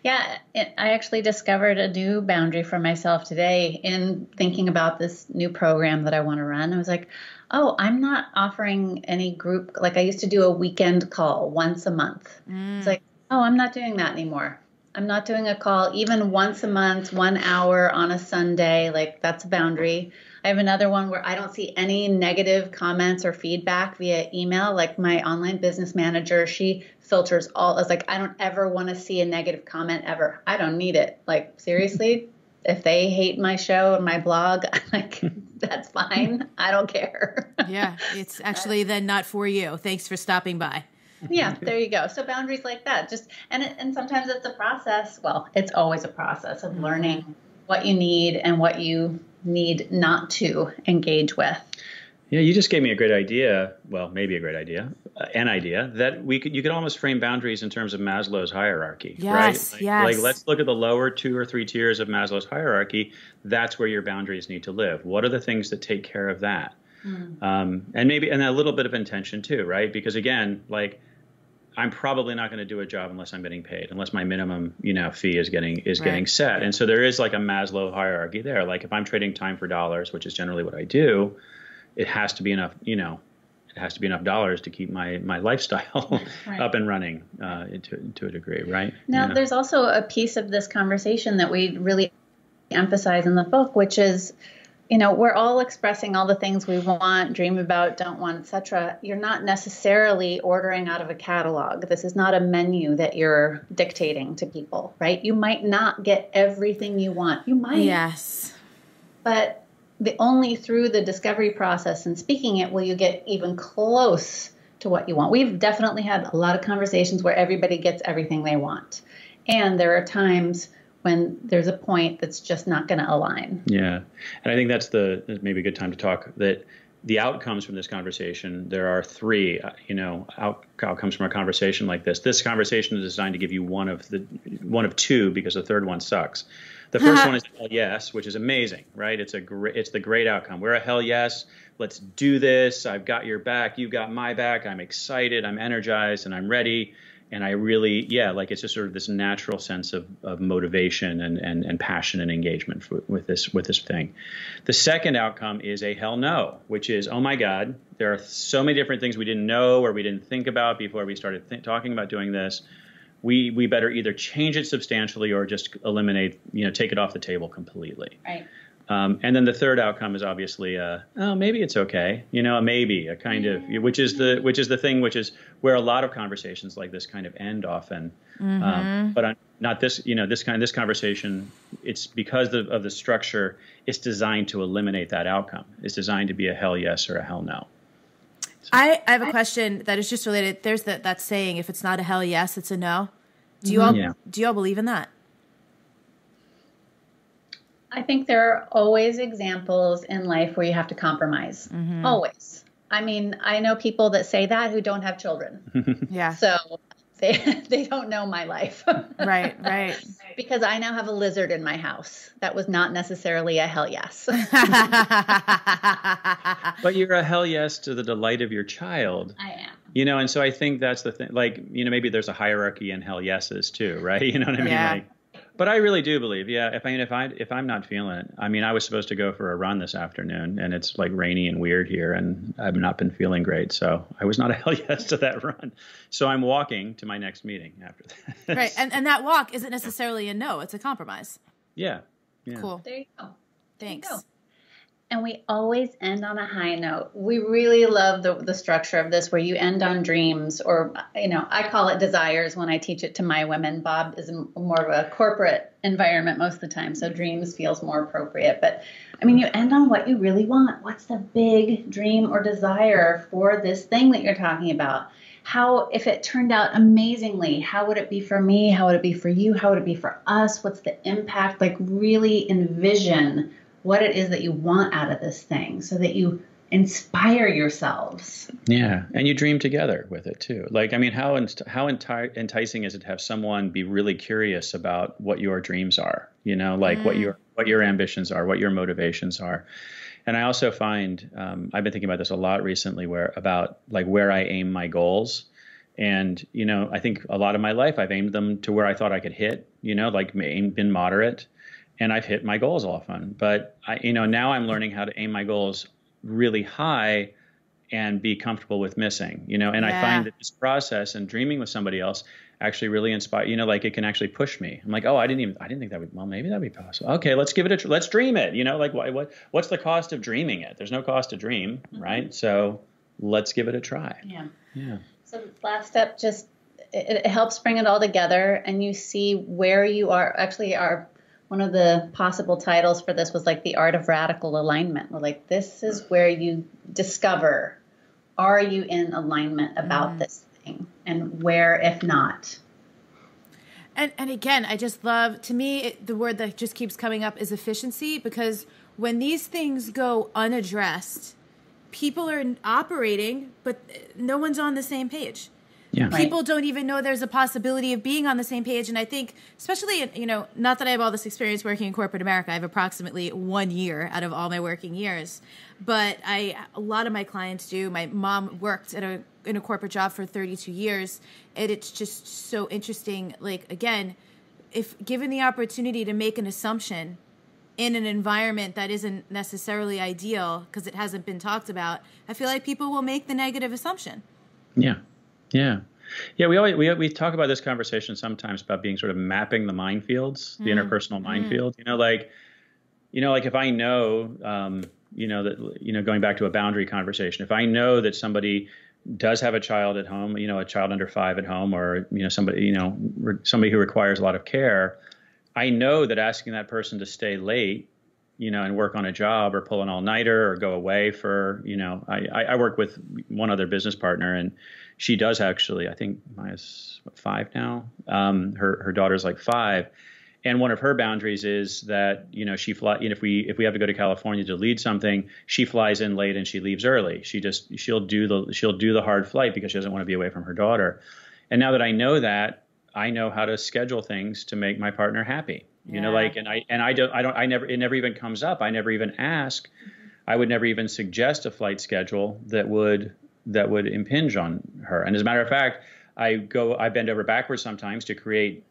Yeah. I actually discovered a new boundary for myself today in thinking about this new program that I want to run. I was like, oh, I'm not offering any group. Like, I used to do a weekend call once a month. It's like, oh, I'm not doing that anymore. I'm not doing a call even once a month, 1 hour on a Sunday. Like, that's a boundary. I have another one where I don't see any negative comments or feedback via email. Like, my online business manager, she filters all. It's like, I don't ever want to see a negative comment ever. I don't need it. Like, seriously, if they hate my show and my blog, like, that's fine. I don't care. Yeah, it's actually then not for you. Thanks for stopping by. Yeah, there you go. So boundaries like that, and sometimes it's a process. Well, it's always a process of learning what you need and what you need not to engage with. Yeah, you just gave me a great idea. Well, maybe a great idea, an idea that you could almost frame boundaries in terms of Maslow's hierarchy, yes, right? Yes. Like, let's look at the lower 2 or 3 tiers of Maslow's hierarchy. That's where your boundaries need to live. What are the things that take care of that? And a little bit of intention too, right? Because again, like, I'm probably not going to do a job unless I'm getting paid, unless my minimum, fee is getting set. And so there is like a Maslow hierarchy there. Like, if I'm trading time for dollars, which is generally what I do, it has to be enough, it has to be enough dollars to keep my lifestyle up and running to a degree, right? Now, there's also a piece of this conversation that we really emphasize in the book, which is, we're all expressing all the things we want, dream about, don't want, etc. You're not necessarily ordering out of a catalog. This is not a menu that you're dictating to people, right? You might not get everything you want. You might. Yes. But only through the discovery process and speaking it will you get even close to what you want. We've definitely had a lot of conversations where everybody gets everything they want. And there are times when there's a point that's just not going to align. Yeah. And I think that's maybe a good time to talk that the outcomes from this conversation, there are 3, outcomes from a conversation like this. This conversation is designed to give you one of 2 because the third one sucks. The first one is hell yes, which is amazing, right? It's the great outcome. We're a hell yes. Let's do this. I've got your back. You've got my back. I'm excited. I'm energized and I'm ready. And I really, it's just sort of this natural sense of motivation and passion and engagement with this thing. The second outcome is a hell no, which is, oh my God, there are so many different things we didn't know or we didn't think about before we started talking about doing this. we better either change it substantially or just eliminate, take it off the table completely. Right. And then the third outcome is obviously, maybe it's okay, maybe a kind of, which is the thing, which is where a lot of conversations like this kind of end often. But not this, this conversation, it's because of the structure, it's designed to eliminate that outcome. It's designed to be a hell yes or a hell no. So. I have a question that is just related. There's that saying, if it's not a hell yes, it's a no. Do you all believe in that? I think there are always examples in life where you have to compromise. Always. I mean, I know people that say that who don't have children. Yeah. So they don't know my life. Right. Because I now have a lizard in my house. That was not necessarily a hell yes. But you're a hell yes to the delight of your child. I am. And so I think that's the thing. Like, maybe there's a hierarchy in hell yeses too, right? You know what I mean? Yeah. But I really do believe, if I'm not feeling it, I was supposed to go for a run this afternoon, and it's like rainy and weird here, and I've not been feeling great, so I was not a hell yes to that run. So I'm walking to my next meeting after that. Right, and that walk isn't necessarily a no; it's a compromise. Yeah. Cool. There you go. Thanks. And we always end on a high note. We really love the structure of this where you end on dreams, or, I call it desires when I teach it to my women. Bob is more of a corporate environment most of the time, so dreams feels more appropriate. But, you end on what you really want. What's the big dream or desire for this thing that you're talking about? How, if it turned out amazingly, how would it be for me? How would it be for you? How would it be for us? What's the impact? Like, really envision what it is that you want out of this thing so that you inspire yourselves. Yeah. And you dream together with it too. Like, how enticing is it to have someone be really curious about what your dreams are, what your ambitions are, what your motivations are. And I also find, I've been thinking about this a lot recently where I aim my goals. And, I think a lot of my life, I've aimed them to where I thought I could hit, been moderate. And I've hit my goals often, but now I'm learning how to aim my goals really high and be comfortable with missing, and I find that this process and dreaming with somebody else actually really inspire, it can actually push me. I'm like, oh, I didn't think that would, well, maybe that'd be possible. Okay, let's give it let's dream it. What's the cost of dreaming it? There's no cost to dream, right? So let's give it a try. Yeah. So last step, just, it helps bring it all together and you see where you are. Actually, one of the possible titles for this was like the art of radical alignment. We're like, this is where you discover, are you in alignment about this thing, and where if not? And again, I just love, to me, the word that just keeps coming up is efficiency, because when these things go unaddressed, people are operating, but no one's on the same page. Yeah. People don't even know there's a possibility of being on the same page. And I think, especially, not that I have all this experience working in corporate America. I have approximately 1 year out of all my working years. But a lot of my clients do. My mom worked in a corporate job for 32 years. And it's just so interesting. Like, again, if given the opportunity to make an assumption in an environment that isn't necessarily ideal because it hasn't been talked about, I feel like people will make the negative assumption. Yeah. We talk about this conversation sometimes about being sort of mapping the minefields, the interpersonal minefield. If I know, that going back to a boundary conversation, if I know that somebody does have a child at home, a child under 5 at home, or somebody who requires a lot of care, I know that asking that person to stay late, and work on a job or pull an all-nighter or go away for, I work with one other business partner, and she does actually, I think Maya's 5 now. Her daughter's like 5. And one of her boundaries is that, she fly, if we have to go to California to lead something, she flies in late and she leaves early. She'll do the hard flight because she doesn't want to be away from her daughter. And now that I know that, I know how to schedule things to make my partner happy. It never even comes up. I never even ask. I would never even suggest a flight schedule that would impinge on her. And as a matter of fact, I bend over backwards sometimes to create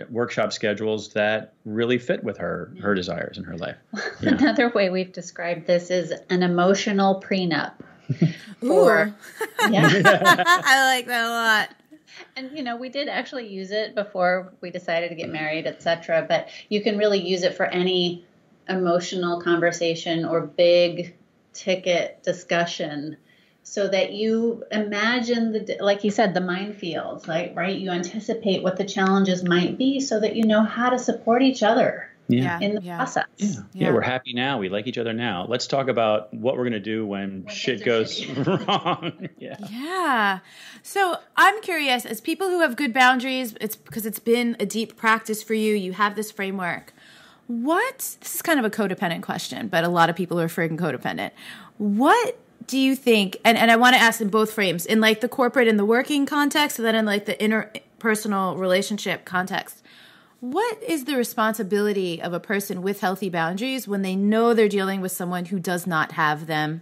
workshop schedules that really fit with her desires in her life. Yeah. Another way we've described this is an emotional prenup. I like that a lot. And, we did actually use it before we decided to get married, etc. But you can really use it for any emotional conversation or big ticket discussion, so that you imagine like you said, the minefields, right? You anticipate what the challenges might be so that you know how to support each other in the process. Yeah, we're happy now. We like each other now. Let's talk about what we're going to do when shit goes wrong. Yeah. So I'm curious, as people who have good boundaries, it's because it's been a deep practice for you. You have this framework. This is kind of a codependent question, but a lot of people are freaking codependent. What do you think, and I want to ask in both frames, in like the corporate and the working context, and then in like the interpersonal relationship context, what is the responsibility of a person with healthy boundaries when they know they're dealing with someone who does not have them,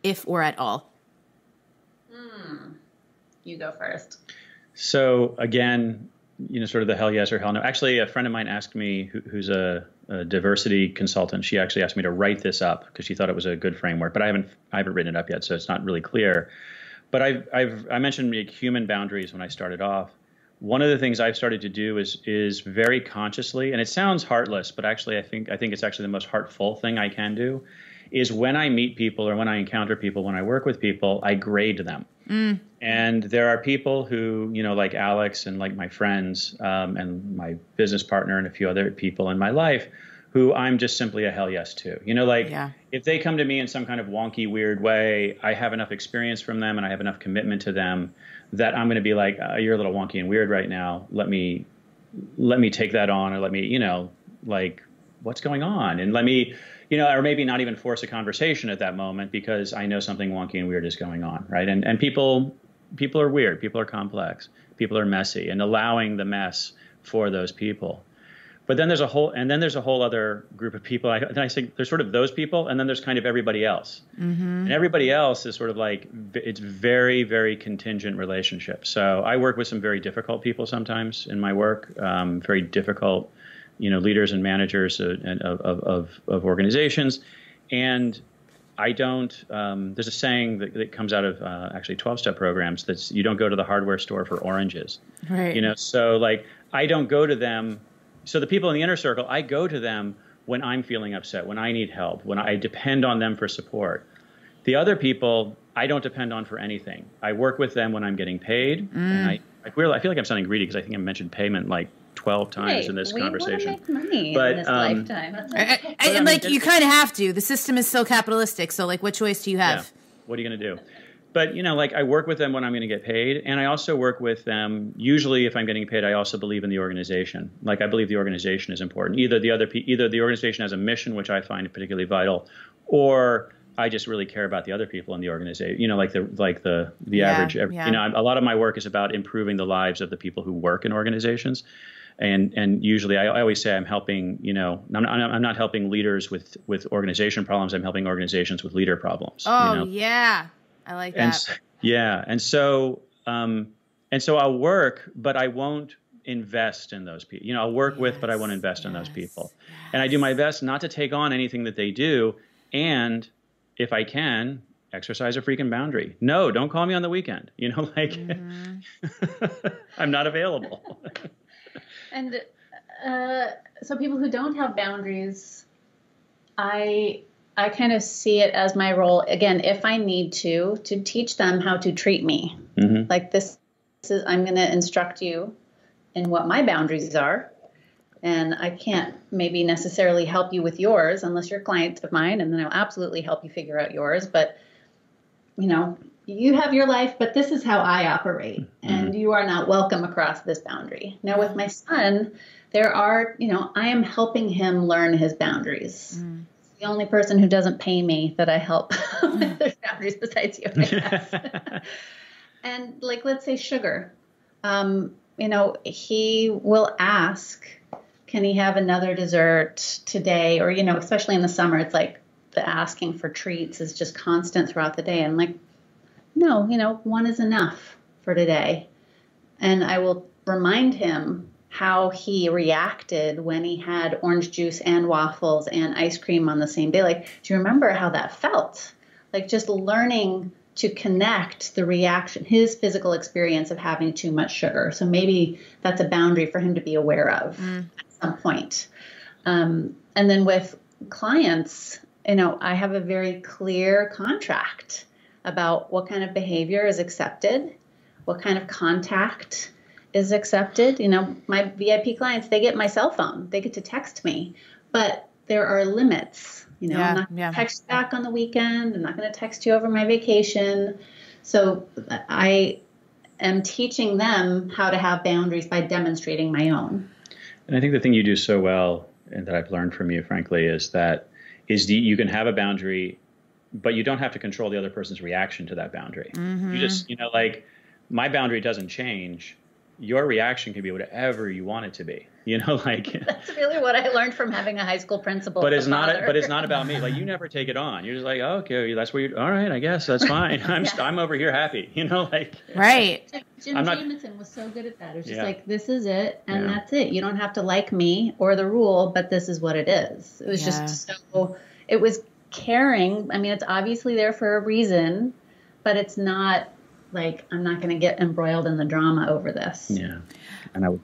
if or at all? You go first. So again, sort of the hell yes or hell no. Actually, a friend of mine asked me, who's a diversity consultant, she actually asked me to write this up because she thought it was a good framework, but I haven't written it up yet, so it's not really clear. But I mentioned human boundaries when I started off. One of the things I've started to do is very consciously, and it sounds heartless, but actually I think it's actually the most heartful thing I can do, is when I meet people or when I encounter people, when I work with people, I grade them. And there are people who, like Alex and like my friends and my business partner and a few other people in my life who I'm just simply a hell yes to. If they come to me in some kind of wonky, weird way, I have enough experience from them and I have enough commitment to them that I'm going to be like, you're a little wonky and weird right now. Let me take that on, or let me, like, what's going on? And let me, or maybe not even force a conversation at that moment because I know something wonky and weird is going on, right? And people are weird, people are complex, people are messy, and allowing the mess for those people. But then there's a whole other group of people. I say there's sort of those people, and then there's kind of everybody else. And everybody else is sort of like, it's very, very contingent relationships. So I work with some very difficult people sometimes in my work, very difficult, leaders and managers of organizations. And I don't, there's a saying that comes out of actually 12-step programs that's, you don't go to the hardware store for oranges. Right. So like I don't go to them. So the people in the inner circle, I go to them when I'm feeling upset, when I need help, when I depend on them for support. The other people, I don't depend on for anything. I work with them when I'm getting paid. And I feel like I'm sounding greedy because I think I mentioned payment like 12 times in this conversation. We want to make money in this lifetime. And you kind of have to. The system is still capitalistic. So like, what choice do you have? Yeah. What are you going to do? But, like I work with them when I'm going to get paid. And I also work with them, usually if I'm getting paid, I also believe in the organization. Like I believe the organization is important. Either the organization has a mission, which I find particularly vital, or I just really care about the other people in the organization. Like the average. A lot of my work is about improving the lives of the people who work in organizations. And usually I always say I'm helping, I'm not helping leaders with organization problems. I'm helping organizations with leader problems. Oh, yeah. I like that. And so I'll work, but I won't invest in those people. I'll work with, but I won't invest in those people. And I do my best not to take on anything that they do. And if I can, exercise a freaking boundary. No, don't call me on the weekend. I'm not available. And so people who don't have boundaries, I kind of see it as my role, again, if I need to teach them how to treat me. Like this is, I'm going to instruct you in what my boundaries are. And I can't maybe necessarily help you with yours unless you're a client of mine, and then I'll absolutely help you figure out yours. But, you have your life, but this is how I operate. And you are not welcome across this boundary. Now with my son, there are, I am helping him learn his boundaries. The only person who doesn't pay me that I help with their boundaries besides you, I guess. And like, let's say sugar, he will ask, can he have another dessert today? Or, especially in the summer, it's like the asking for treats is just constant throughout the day. I'm like, no, one is enough for today. And I will remind him how he reacted when he had orange juice and waffles and ice cream on the same day. Like, do you remember how that felt? Like just learning to connect the reaction, his physical experience of having too much sugar. So maybe that's a boundary for him to be aware of at some point. And then with clients, I have a very clear contract about what kind of behavior is accepted, what kind of contact is accepted. My VIP clients, they get my cell phone, they get to text me, but there are limits. I'm not going to text you back on the weekend. I'm not going to text you over my vacation. So I am teaching them how to have boundaries by demonstrating my own. And I think the thing you do so well, and that I've learned from you, frankly, is you can have a boundary, but you don't have to control the other person's reaction to that boundary. Mm-hmm. You just, my boundary doesn't change. Your reaction can be whatever you want it to be. That's really what I learned from having a high school principal. But it's not about me. Like, you never take it on. You're just like, oh, okay, that's where you're. All right, I guess that's fine. I'm over here happy. Right. Jim Jamieson was so good at that. It was just like, this is it, and that's it. You don't have to like me or the rule, but this is what it is. It was just so. It was caring. I mean, it's obviously there for a reason, but it's not like, I'm not going to get embroiled in the drama over this. Yeah, and I would.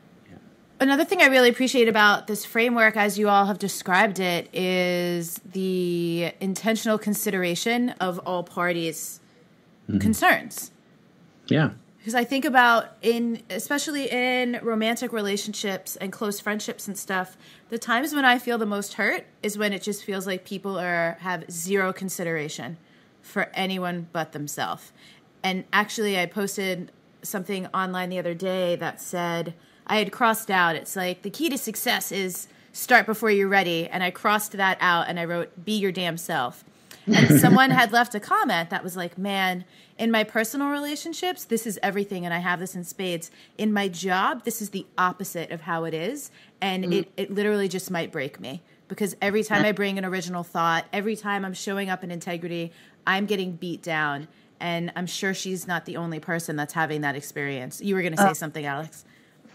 Another thing I really appreciate about this framework, as you all have described it, is the intentional consideration of all parties' concerns. Yeah. Because I think about, especially in romantic relationships and close friendships and stuff, the times when I feel the most hurt is when it just feels like people have zero consideration for anyone but themselves. And actually, I posted something online the other day that said, I had crossed out, it's like, the key to success is start before you're ready. And I crossed that out and I wrote, be your damn self. And someone had left a comment that was like, man, in my personal relationships, this is everything. And I have this in spades. In my job, this is the opposite of how it is. And it literally just might break me. Because every time I bring an original thought, every time I'm showing up in integrity, I'm getting beat down. And I'm sure she's not the only person that's having that experience. You were going to say something, Alex.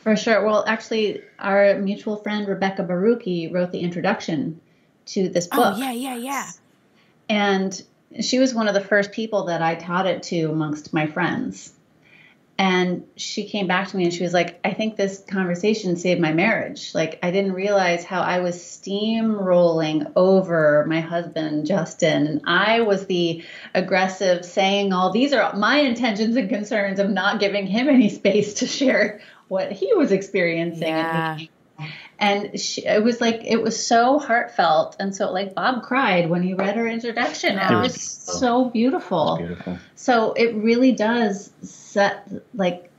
For sure. Well, actually, our mutual friend, Rebecca Baruchi, wrote the introduction to this book. Oh, yeah. And she was one of the first people that I taught it to amongst my friends. And she came back to me and she was like, I think this conversation saved my marriage. Like, I didn't realize how I was steamrolling over my husband, Justin. And I was the aggressive saying these are my intentions and concerns of not giving him any space to share what he was experiencing. Yeah. And it was so heartfelt. And so like Bob cried when he read her introduction. Yeah. It was so beautiful. Beautiful. So it really does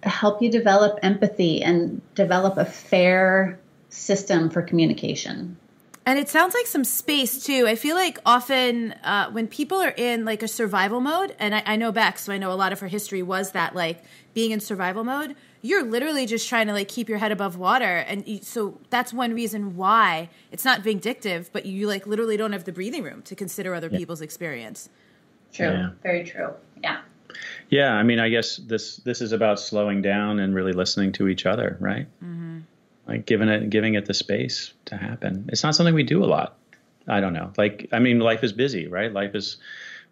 help you develop empathy and develop a fair system for communication. And it sounds like some space too. I feel like often when people are in like a survival mode, and I know Beck, so I know a lot of her history was that, like, being in survival mode, you're literally just trying to like keep your head above water. And so that's one reason why it's not vindictive, but you like literally don't have the breathing room to consider other people's experience. True. Yeah. Very true. Yeah. Yeah. I mean, I guess this is about slowing down and really listening to each other, right? Mm-hmm. Like giving it the space to happen. It's not something we do a lot. I don't know. Like, I mean, life is busy, right?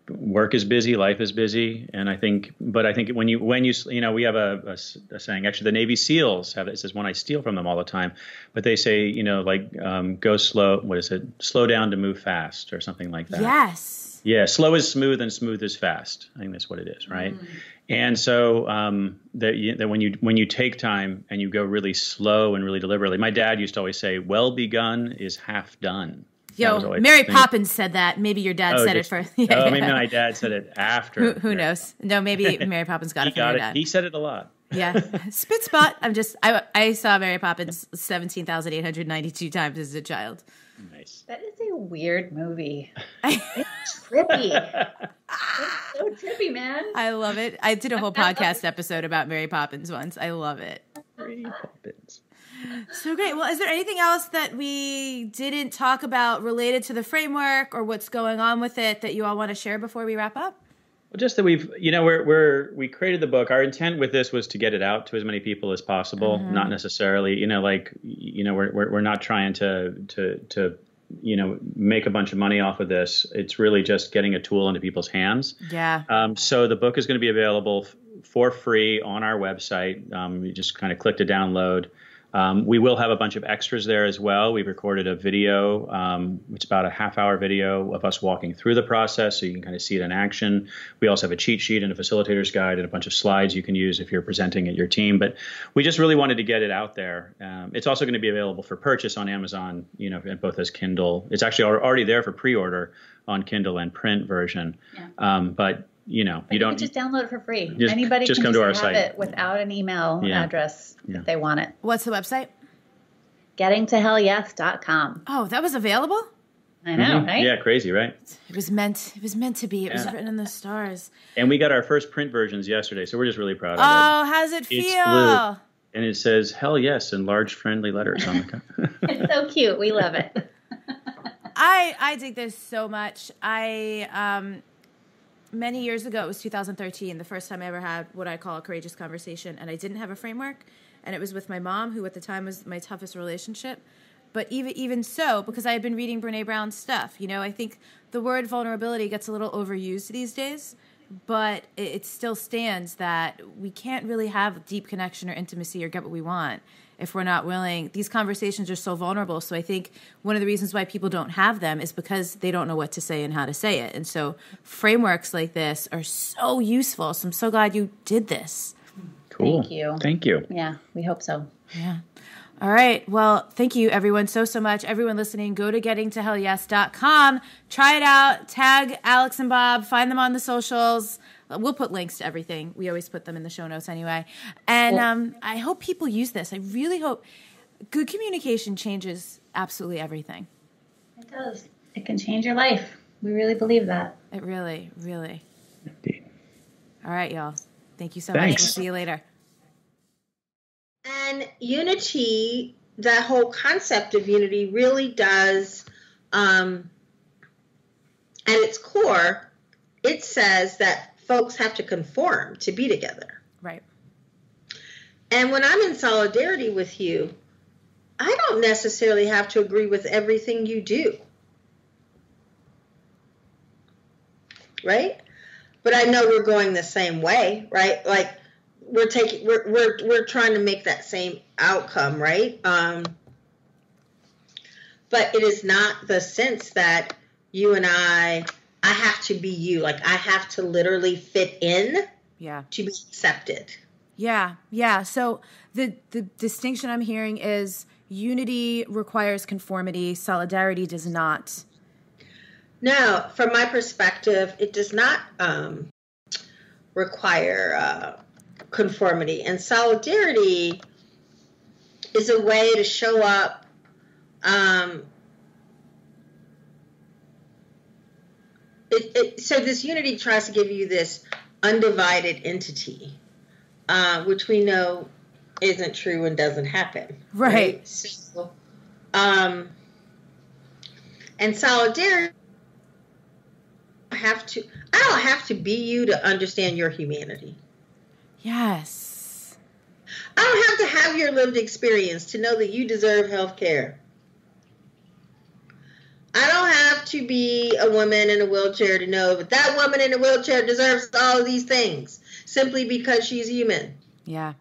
Work is busy, life is busy. And I think when you we have a saying, actually the Navy SEALs have it. It says, when I steal from them all the time, but they say, go slow. What is it? Slow down to move fast or something like that. Yes. Yeah. Slow is smooth and smooth is fast. I think that's what it is. Right. Mm. And so that when you take time and you go really slow and really deliberately, my dad used to always say, well begun is half done. Yo, Mary Poppins said that. Maybe your dad said it first. Yeah. Maybe my dad said it after. Who knows? No, maybe Mary Poppins got it from your dad. He said it a lot. Yeah. Spit spot. I saw Mary Poppins 17,892 times as a child. Nice. That is a weird movie. It's trippy. It's so trippy, man. I love it. I did a whole podcast episode about Mary Poppins once. I love it. Mary Poppins. So great. Well, is there anything else that we didn't talk about related to the framework or what's going on with it that you all want to share before we wrap up? Well, just that we created the book. Our intent with this was to get it out to as many people as possible, not necessarily, we're not trying to make a bunch of money off of this. It's really just getting a tool into people's hands. Yeah. So the book is going to be available for free on our website. You just kind of click to download. We will have a bunch of extras there as well. We've recorded a video. It's about a half-hour video of us walking through the process, so you can kind of see it in action. We also have a cheat sheet and a facilitator's guide and a bunch of slides you can use if you're presenting at your team. But we just really wanted to get it out there. It's also going to be available for purchase on Amazon, both as Kindle. It's actually already there for pre-order on Kindle and print version. Yeah. But you don't just download it for free. Anybody can come to our have site. It without an email address if they want it. What's the website? gettingtohellyes.com. Oh, that was available? I know, right? Yeah, crazy, right? It was meant to be. It was written in the stars. And we got our first print versions yesterday, so we're just really proud of it. Oh, how's it feel? It's blue. And it says "Hell yes" in large friendly letters on the cover. It's so cute. We love it. I dig this so much. Many years ago, it was 2013, the first time I ever had what I call a courageous conversation, and I didn't have a framework, and it was with my mom, who at the time was my toughest relationship. But even so, because I had been reading Brene Brown's stuff, I think the word vulnerability gets a little overused these days, but it still stands that we can't really have deep connection or intimacy or get what we want if we're not willing. These conversations are so vulnerable. So I think one of the reasons why people don't have them is because they don't know what to say and how to say it. And so frameworks like this are so useful. So I'm so glad you did this. Cool. Thank you. Yeah, we hope so. Yeah. All right. Well, thank you, everyone, so much. Everyone listening, go to gettingtohellyes.com. Try it out. Tag Alex and Bob. Find them on the socials. We'll put links to everything. We always put them in the show notes anyway. And I hope people use this. I really hope good communication changes absolutely everything. It does. It can change your life. We really believe that. It really, really. Indeed. All right, y'all. Thank you so much. We'll see you later. And unity, that whole concept of unity really does, at its core, it says that folks have to conform to be together. Right. And when I'm in solidarity with you, I don't necessarily have to agree with everything you do. Right? But I know we're going the same way, right? Like we're trying to make that same outcome, right? But it is not the sense that you and I have to be you. Like I have to literally fit in to be accepted. Yeah. So the distinction I'm hearing is unity requires conformity. Solidarity does not. No, from my perspective, it does not require conformity. And solidarity is a way to show up so this unity tries to give you this undivided entity, which we know isn't true and doesn't happen. Right. So, and solidarity, I don't have to be you to understand your humanity. Yes. I don't have to have your lived experience to know that you deserve health care. I don't have to be a woman in a wheelchair to know that that woman in a wheelchair deserves all of these things simply because she's human. Yeah.